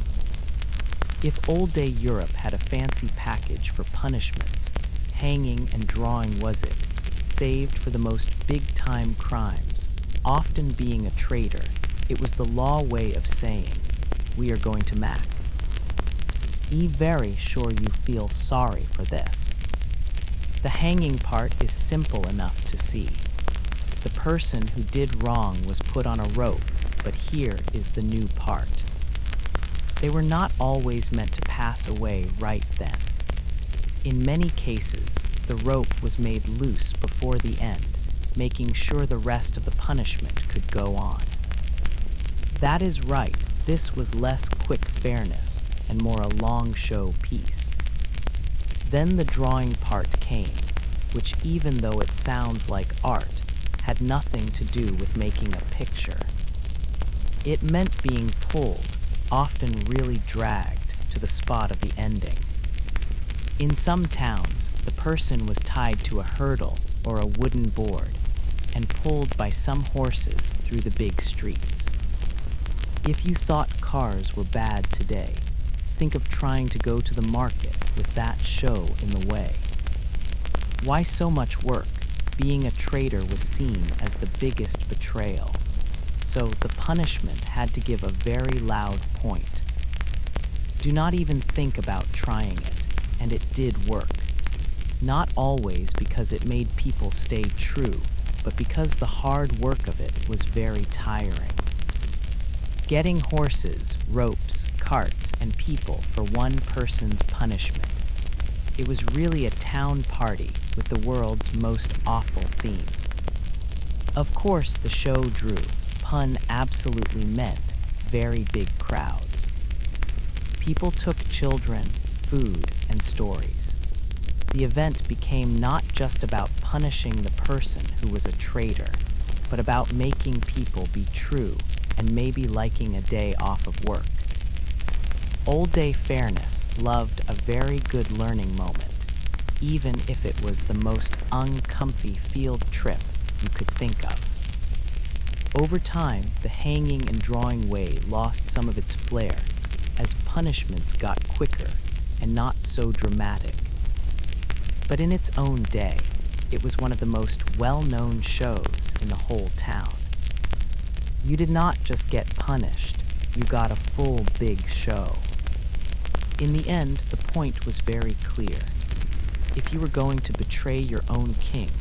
If old-day Europe had a fancy package for punishments, hanging and drawing was it, saved for the most big-time crimes, often being a traitor, it was the law way of saying, "We are going to mac." Be very sure you feel sorry for this. The hanging part is simple enough to see. The person who did wrong was put on a rope, but here is the new part. They were not always meant to pass away right then. In many cases, the rope was made loose before the end, making sure the rest of the punishment could go on. That is right, this was less quick fairness and more a long show piece. Then the drawing part came, which even though it sounds like art, had nothing to do with making a picture. It meant being pulled, often really dragged, to the spot of the ending. In some towns, the person was tied to a hurdle or a wooden board and pulled by some horses through the big streets. If you thought cars were bad today, think of trying to go to the market with that show in the way. Why so much work? Being a traitor was seen as the biggest betrayal. So the punishment had to give a very loud point. Do not even think about trying it, and it did work. Not always because it made people stay true, but because the hard work of it was very tiring. Getting horses, ropes, carts, and people for one person's punishment. It was really a town party with the world's most awful theme. Of course, the show drew, pun absolutely meant, very big crowds. People took children, food, and stories. The event became not just about punishing the person who was a traitor, but about making people be true and maybe liking a day off of work. Old Day Fairness loved a very good learning moment, even if it was the most uncomfy field trip you could think of. Over time, the hanging and drawing way lost some of its flair as punishments got quicker and not so dramatic. But in its own day, it was one of the most well-known shows in the whole town. You did not just get punished, you got a full big show. In the end, the point was very clear. If you were going to betray your own king,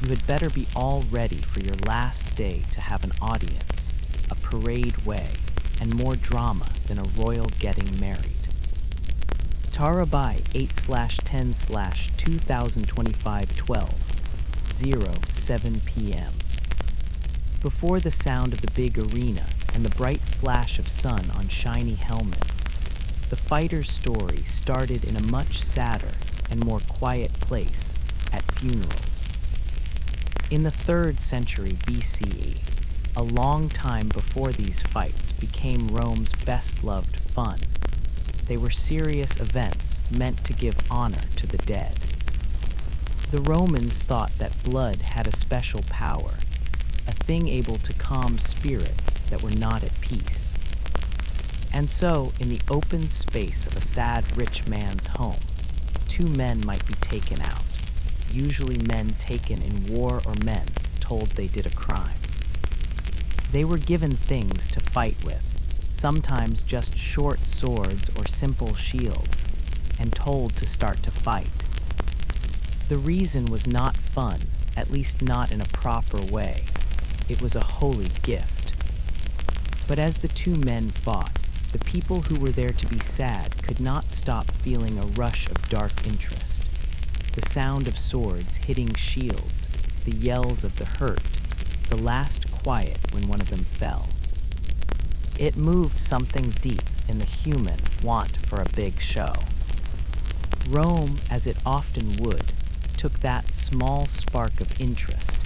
you had better be all ready for your last day to have an audience, a parade way, and more drama than a royal getting married. Tarabai 8/10/2025-12:07 p.m. Before the sound of the big arena and the bright flash of sun on shiny helmets, the fighter's story started in a much sadder and more quiet place, at funerals. In the 3rd century BCE, a long time before these fights became Rome's best-loved fun, they were serious events meant to give honor to the dead. The Romans thought that blood had a special power, a thing able to calm spirits that were not at peace. And so, in the open space of a sad rich man's home, 2 men might be taken out, usually men taken in war or men told they did a crime. They were given things to fight with, sometimes just short swords or simple shields, and told to start to fight. The reason was not fun, at least not in a proper way. It was a holy gift. But as the 2 men fought, the people who were there to be sad could not stop feeling a rush of dark interest. The sound of swords hitting shields, the yells of the hurt, the last quiet when one of them fell. It moved something deep in the human want for a big show. Rome, as it often would, took that small spark of interest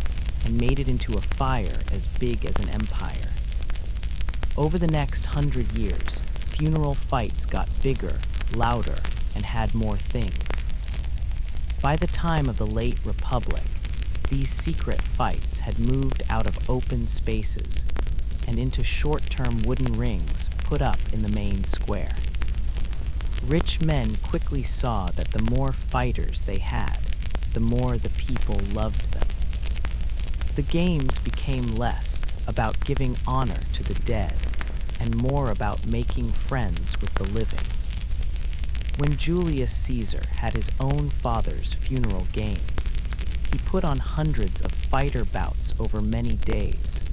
and made it into a fire as big as an empire. Over the next 100 years, funeral fights got bigger, louder, and had more things. By the time of the late Republic, these secret fights had moved out of open spaces and into short-term wooden rings put up in the main square. Rich men quickly saw that the more fighters they had, the more the people loved them. The games became less about giving honor to the dead and more about making friends with the living. When Julius Caesar had his own father's funeral games, he put on hundreds of fighter bouts over many days,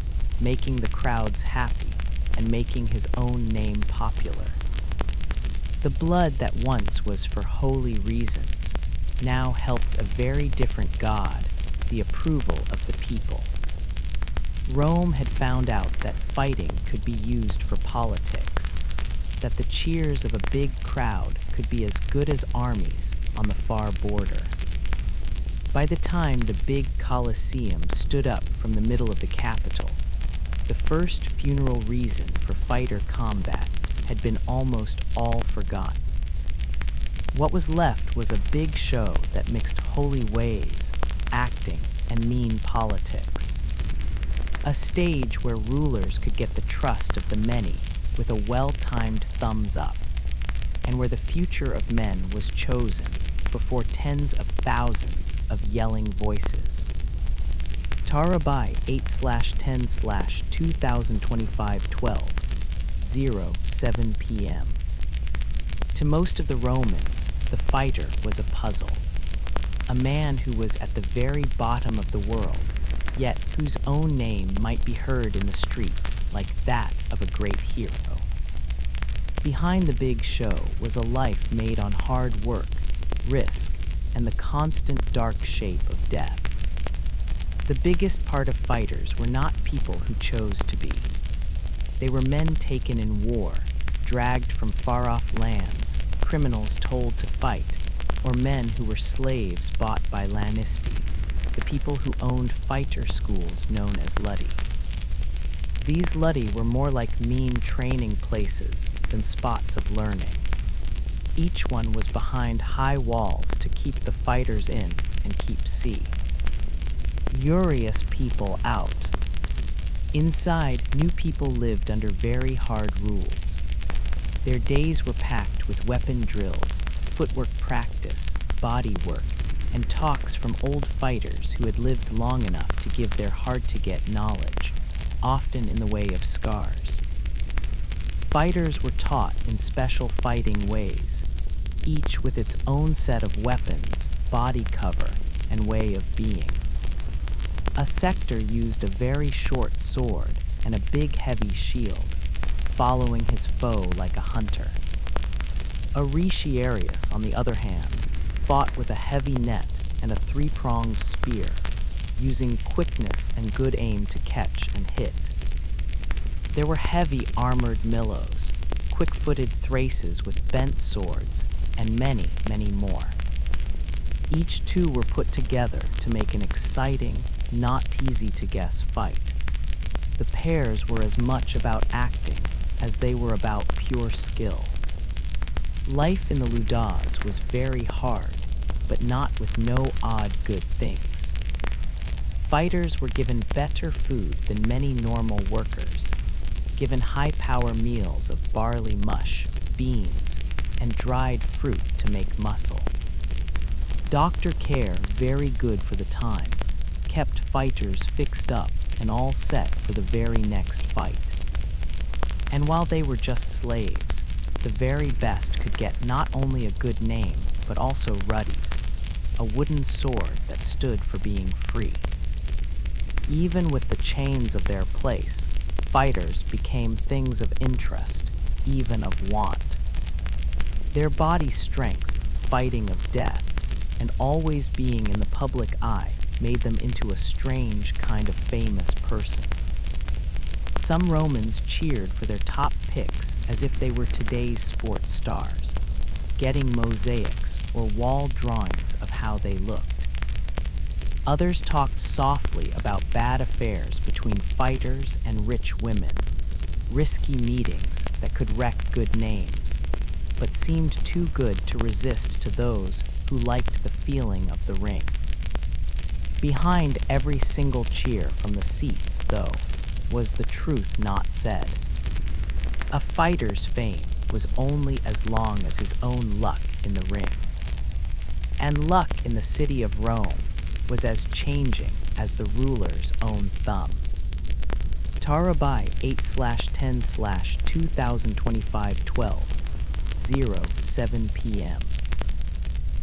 making the crowds happy and making his own name popular. The blood that once was for holy reasons now helped a very different god, the approval of the people. Rome had found out that fighting could be used for politics, that the cheers of a big crowd could be as good as armies on the far border. By the time the big Colosseum stood up from the middle of the Capitol, the first funeral reason for fighter combat had been almost all forgotten. What was left was a big show that mixed holy ways, acting, and mean politics. A stage where rulers could get the trust of the many with a well-timed thumbs up, and where the future of men was chosen before tens of thousands of yelling voices. Tarabai 8/10/2025-12, 07 p.m. To most of the Romans, the fighter was a puzzle. A man who was at the very bottom of the world, yet whose own name might be heard in the streets like that of a great hero. Behind the big show was a life made on hard work, risk, and the constant dark shape of death. The biggest part of fighters were not people who chose to be. They were men taken in war, dragged from far-off lands, criminals told to fight, or men who were slaves bought by Lanisti, the people who owned fighter schools known as Ludi. These Ludi were more like mean training places than spots of learning. Each one was behind high walls to keep the fighters in and keep sea. Furious people out. Inside, new people lived under very hard rules. Their days were packed with weapon drills, footwork practice, body work, and talks from old fighters who had lived long enough to give their hard-to-get knowledge, often in the way of scars. Fighters were taught in special fighting ways, each with its own set of weapons, body cover, and way of being. A sector used a very short sword and a big heavy shield, following his foe like a hunter. A Retiarius, on the other hand, fought with a heavy net and a three-pronged spear, using quickness and good aim to catch and hit. There were heavy armored Milos, quick-footed Thraces with bent swords, and many, many more. Each two were put together to make an exciting, not easy-to-guess fight. The pairs were as much about acting as they were about pure skill. Life in the Ludas was very hard, but not with no odd good things. Fighters were given better food than many normal workers, given high-power meals of barley mush, beans, and dried fruit to make muscle. Doctor care, very good for the time, kept fighters fixed up and all set for the very next fight. And while they were just slaves, the very best could get not only a good name, but also ruddies, a wooden sword that stood for being free. Even with the chains of their place, fighters became things of interest, even of want. Their body strength, fighting of death, and always being in the public eye made them into a strange kind of famous person. Some Romans cheered for their top picks as if they were today's sports stars, getting mosaics or wall drawings of how they looked. Others talked softly about bad affairs between fighters and rich women, risky meetings that could wreck good names, but seemed too good to resist to those who liked the feeling of the ring. Behind every single cheer from the seats, though, was the truth not said. A fighter's fame was only as long as his own luck in the ring. And luck in the city of Rome was as changing as the ruler's own thumb. Tarabai 8/10/2025-12, 07 p.m.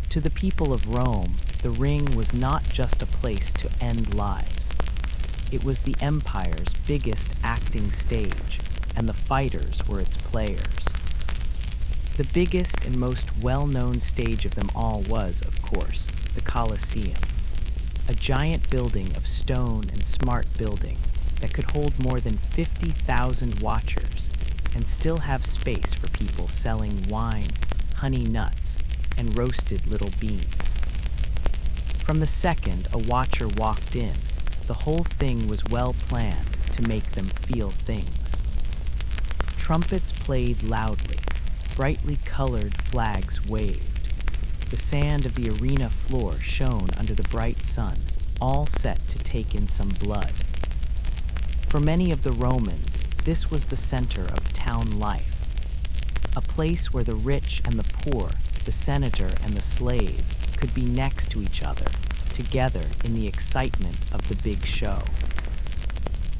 To the people of Rome, the ring was not just a place to end lives. It was the empire's biggest acting stage, and the fighters were its players. The biggest and most well-known stage of them all was, of course, the Colosseum, a giant building of stone and smart building that could hold more than 50,000 watchers and still have space for people selling wine, honey nuts, and roasted little beans. From the second a watcher walked in, the whole thing was well planned to make them feel things. Trumpets played loudly, brightly colored flags waved. The sand of the arena floor shone under the bright sun, all set to take in some blood. For many of the Romans, this was the center of town life, a place where the rich and the poor, the senator and the slave, could be next to each other, together in the excitement of the big show.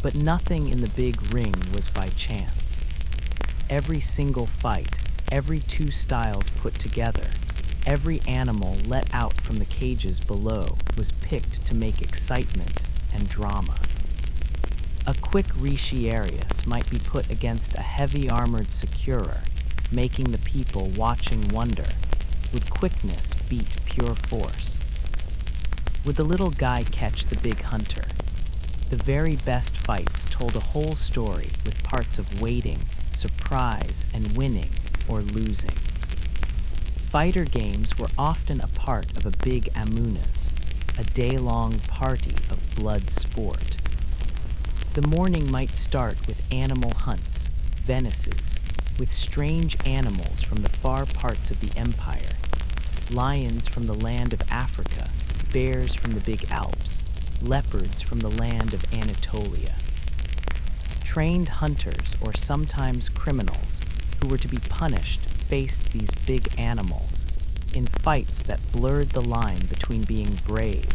But nothing in the big ring was by chance. Every single fight, every two styles put together, every animal let out from the cages below was picked to make excitement and drama. A quick Retiarius might be put against a heavy armored securer, making the people watching wonder, would quickness beat pure force? Would the little guy catch the big hunter? The very best fights told a whole story with parts of waiting, surprise, and winning or losing. Fighter games were often a part of a big amunas, a day-long party of blood sport. The morning might start with animal hunts, Venices, with strange animals from the far parts of the empire, lions from the land of Africa, bears from the big Alps, leopards from the land of Anatolia. Trained hunters, or sometimes criminals, who were to be punished, faced these big animals in fights that blurred the line between being brave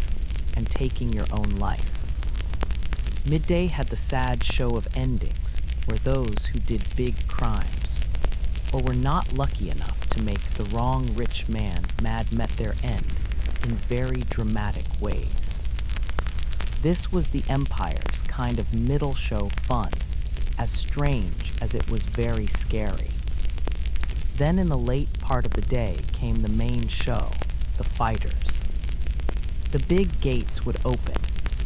and taking your own life. Midday had the sad show of endings, where those who did big crimes, or were not lucky enough to make the wrong rich man mad, met their end in very dramatic ways. This was the Empire's kind of middle show fun, as strange as it was very scary. Then in the late part of the day came the main show, the fighters. The big gates would open,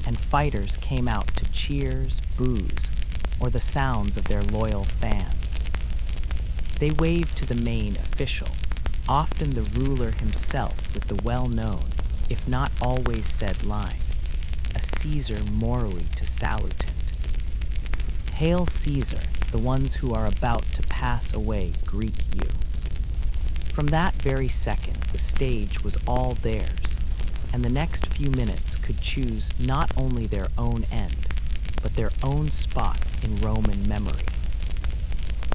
and fighters came out to cheers, boos, or the sounds of their loyal fans. They waved to the main official, often the ruler himself with the well-known, if not always said line, a Caesar morally to salutant. Hail Caesar, the ones who are about to pass away greet you. From that very second, the stage was all theirs, and the next few minutes could choose not only their own end, but their own spot in Roman memory.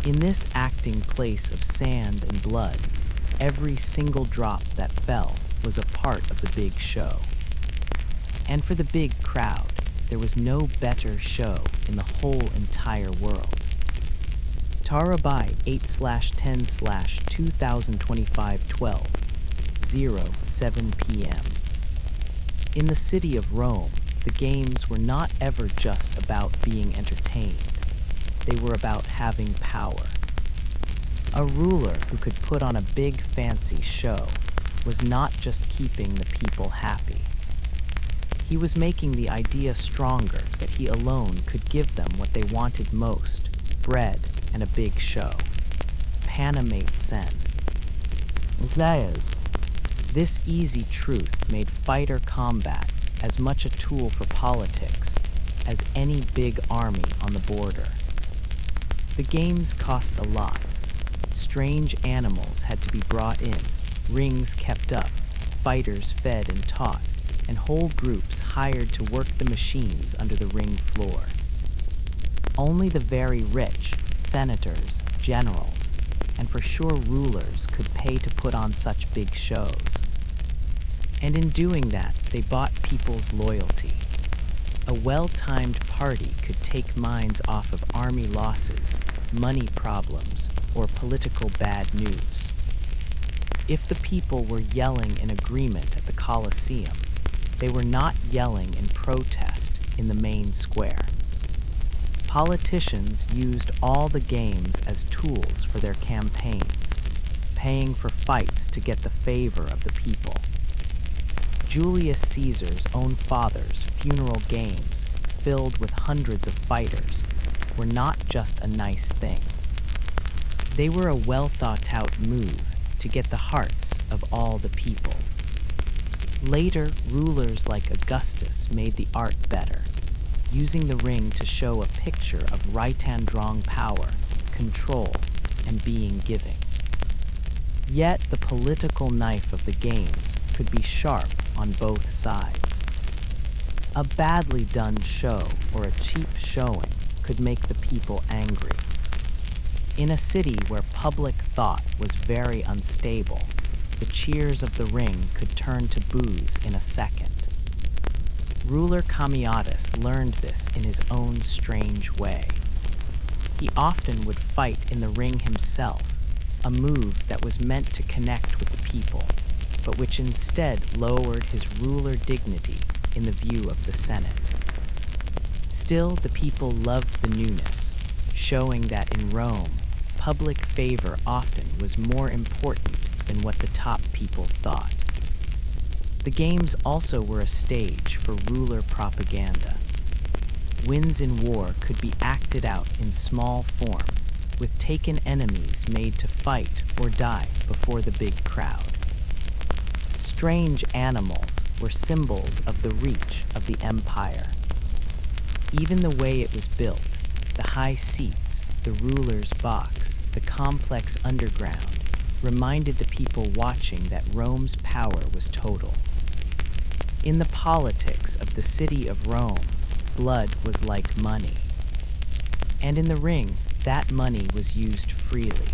In this acting place of sand and blood, every single drop that fell was a part of the big show. And for the big crowd, there was no better show in the whole entire world. Tarabai 8/10/2025-12, 07 p.m. In the city of Rome, the games were not ever just about being entertained. They were about having power. A ruler who could put on a big fancy show was not just keeping the people happy. He was making the idea stronger that he alone could give them what they wanted most, bread and a big show. Panamate sen. This easy truth made fighter combat as much a tool for politics as any big army on the border. The games cost a lot. Strange animals had to be brought in, rings kept up, fighters fed and taught, and whole groups hired to work the machines under the ring floor. Only the very rich, senators, generals, and for sure rulers could pay to put on such big shows. And in doing that, they bought people's loyalty. A well-timed party could take minds off of army losses, money problems, or political bad news. If the people were yelling in agreement at the Colosseum, they were not yelling in protest in the main square. Politicians used all the games as tools for their campaigns, paying for fights to get the favor of the people. Julius Caesar's own father's funeral games, filled with hundreds of fighters, were not just a nice thing. They were a well-thought-out move to get the hearts of all the people. Later, rulers like Augustus made the art better, using the ring to show a picture of right-hand-strong power, control, and being giving. Yet the political knife of the games could be sharp on both sides. A badly done show or a cheap showing could make the people angry. In a city where public thought was very unstable, the cheers of the ring could turn to boos in a second. Ruler Camiotus learned this in his own strange way. He often would fight in the ring himself, a move that was meant to connect with the people, but which instead lowered his ruler dignity in the view of the Senate. Still, the people loved the newness, showing that in Rome, public favor often was more important than what the top people thought. The games also were a stage for ruler propaganda. Wins in war could be acted out in small form, with taken enemies made to fight or die before the big crowd. Strange animals were symbols of the reach of the empire. Even the way it was built, the high seats, the ruler's box, the complex underground, reminded the people watching that Rome's power was total. In the politics of the city of Rome, blood was like money. And in the ring, that money was used freely,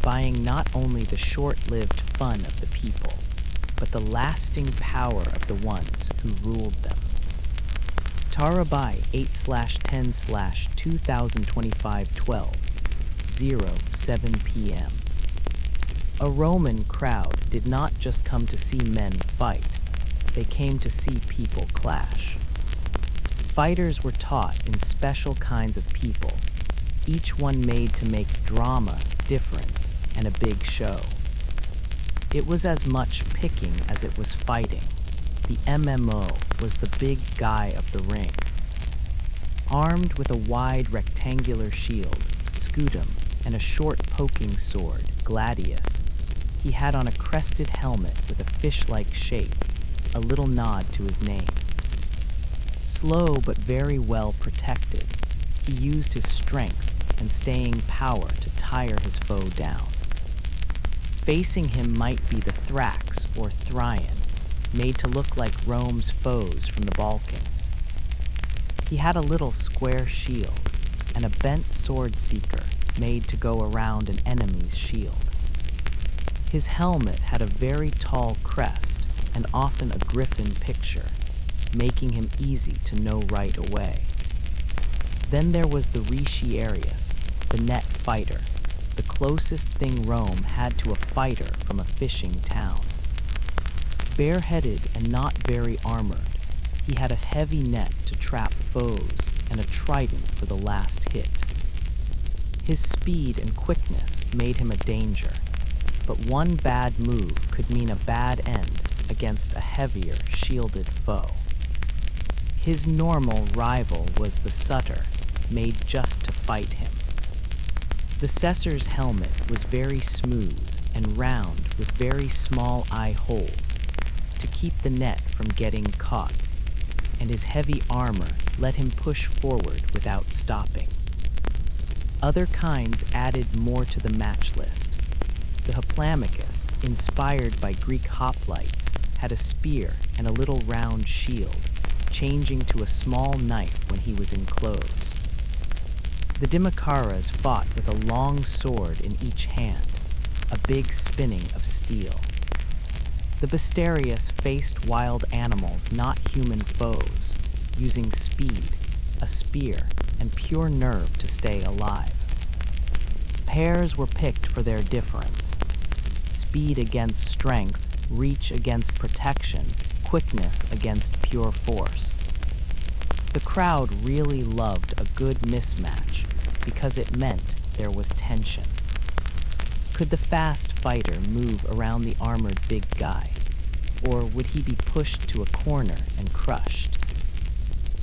buying not only the short-lived fun of the people, but the lasting power of the ones who ruled them. Tarabai 8/10/2025-12:07 p.m. A Roman crowd did not just come to see men fight, they came to see people clash. Fighters were taught in special kinds of people, each one made to make drama, difference, and a big show. It was as much picking as it was fighting. The MMO was the big guy of the ring. Armed with a wide rectangular shield, scutum, and a short poking sword, gladius, he had on a crested helmet with a fish-like shape, a little nod to his name. Slow but very well protected, he used his strength and staying power to tire his foe down. Facing him might be the Thrax or Thracian, made to look like Rome's foes from the Balkans. He had a little square shield and a bent sword seeker made to go around an enemy's shield. His helmet had a very tall crest and often a griffin picture, making him easy to know right away. Then there was the Retiarius, the net fighter, the closest thing Rome had to a fighter from a fishing town. Bareheaded and not very armored, he had a heavy net to trap foes and a trident for the last hit. His speed and quickness made him a danger, but one bad move could mean a bad end against a heavier, shielded foe. His normal rival was the Sutter, made just to fight him. The Cesar's helmet was very smooth and round with very small eye holes to keep the net from getting caught, and his heavy armor let him push forward without stopping. Other kinds added more to the match list. The Hoplamachus, inspired by Greek hoplites, had a spear and a little round shield, changing to a small knife when he was in clothes. The Dimakaras fought with a long sword in each hand, a big spinning of steel. The Basterius faced wild animals, not human foes, using speed, a spear, and pure nerve to stay alive. Pairs were picked for their difference: speed against strength, reach against protection, quickness against pure force. The crowd really loved a good mismatch because it meant there was tension. Could the fast fighter move around the armored big guy, or would he be pushed to a corner and crushed?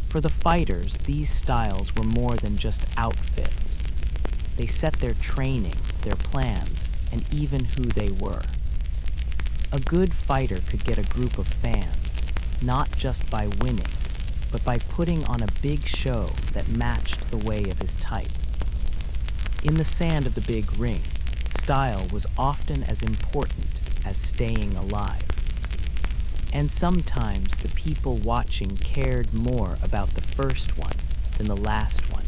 For the fighters, these styles were more than just outfits. They set their training, their plans, and even who they were. A good fighter could get a group of fans, not just by winning, but by putting on a big show that matched the way of his type. In the sand of the big ring, style was often as important as staying alive. And sometimes the people watching cared more about the first one than the last one.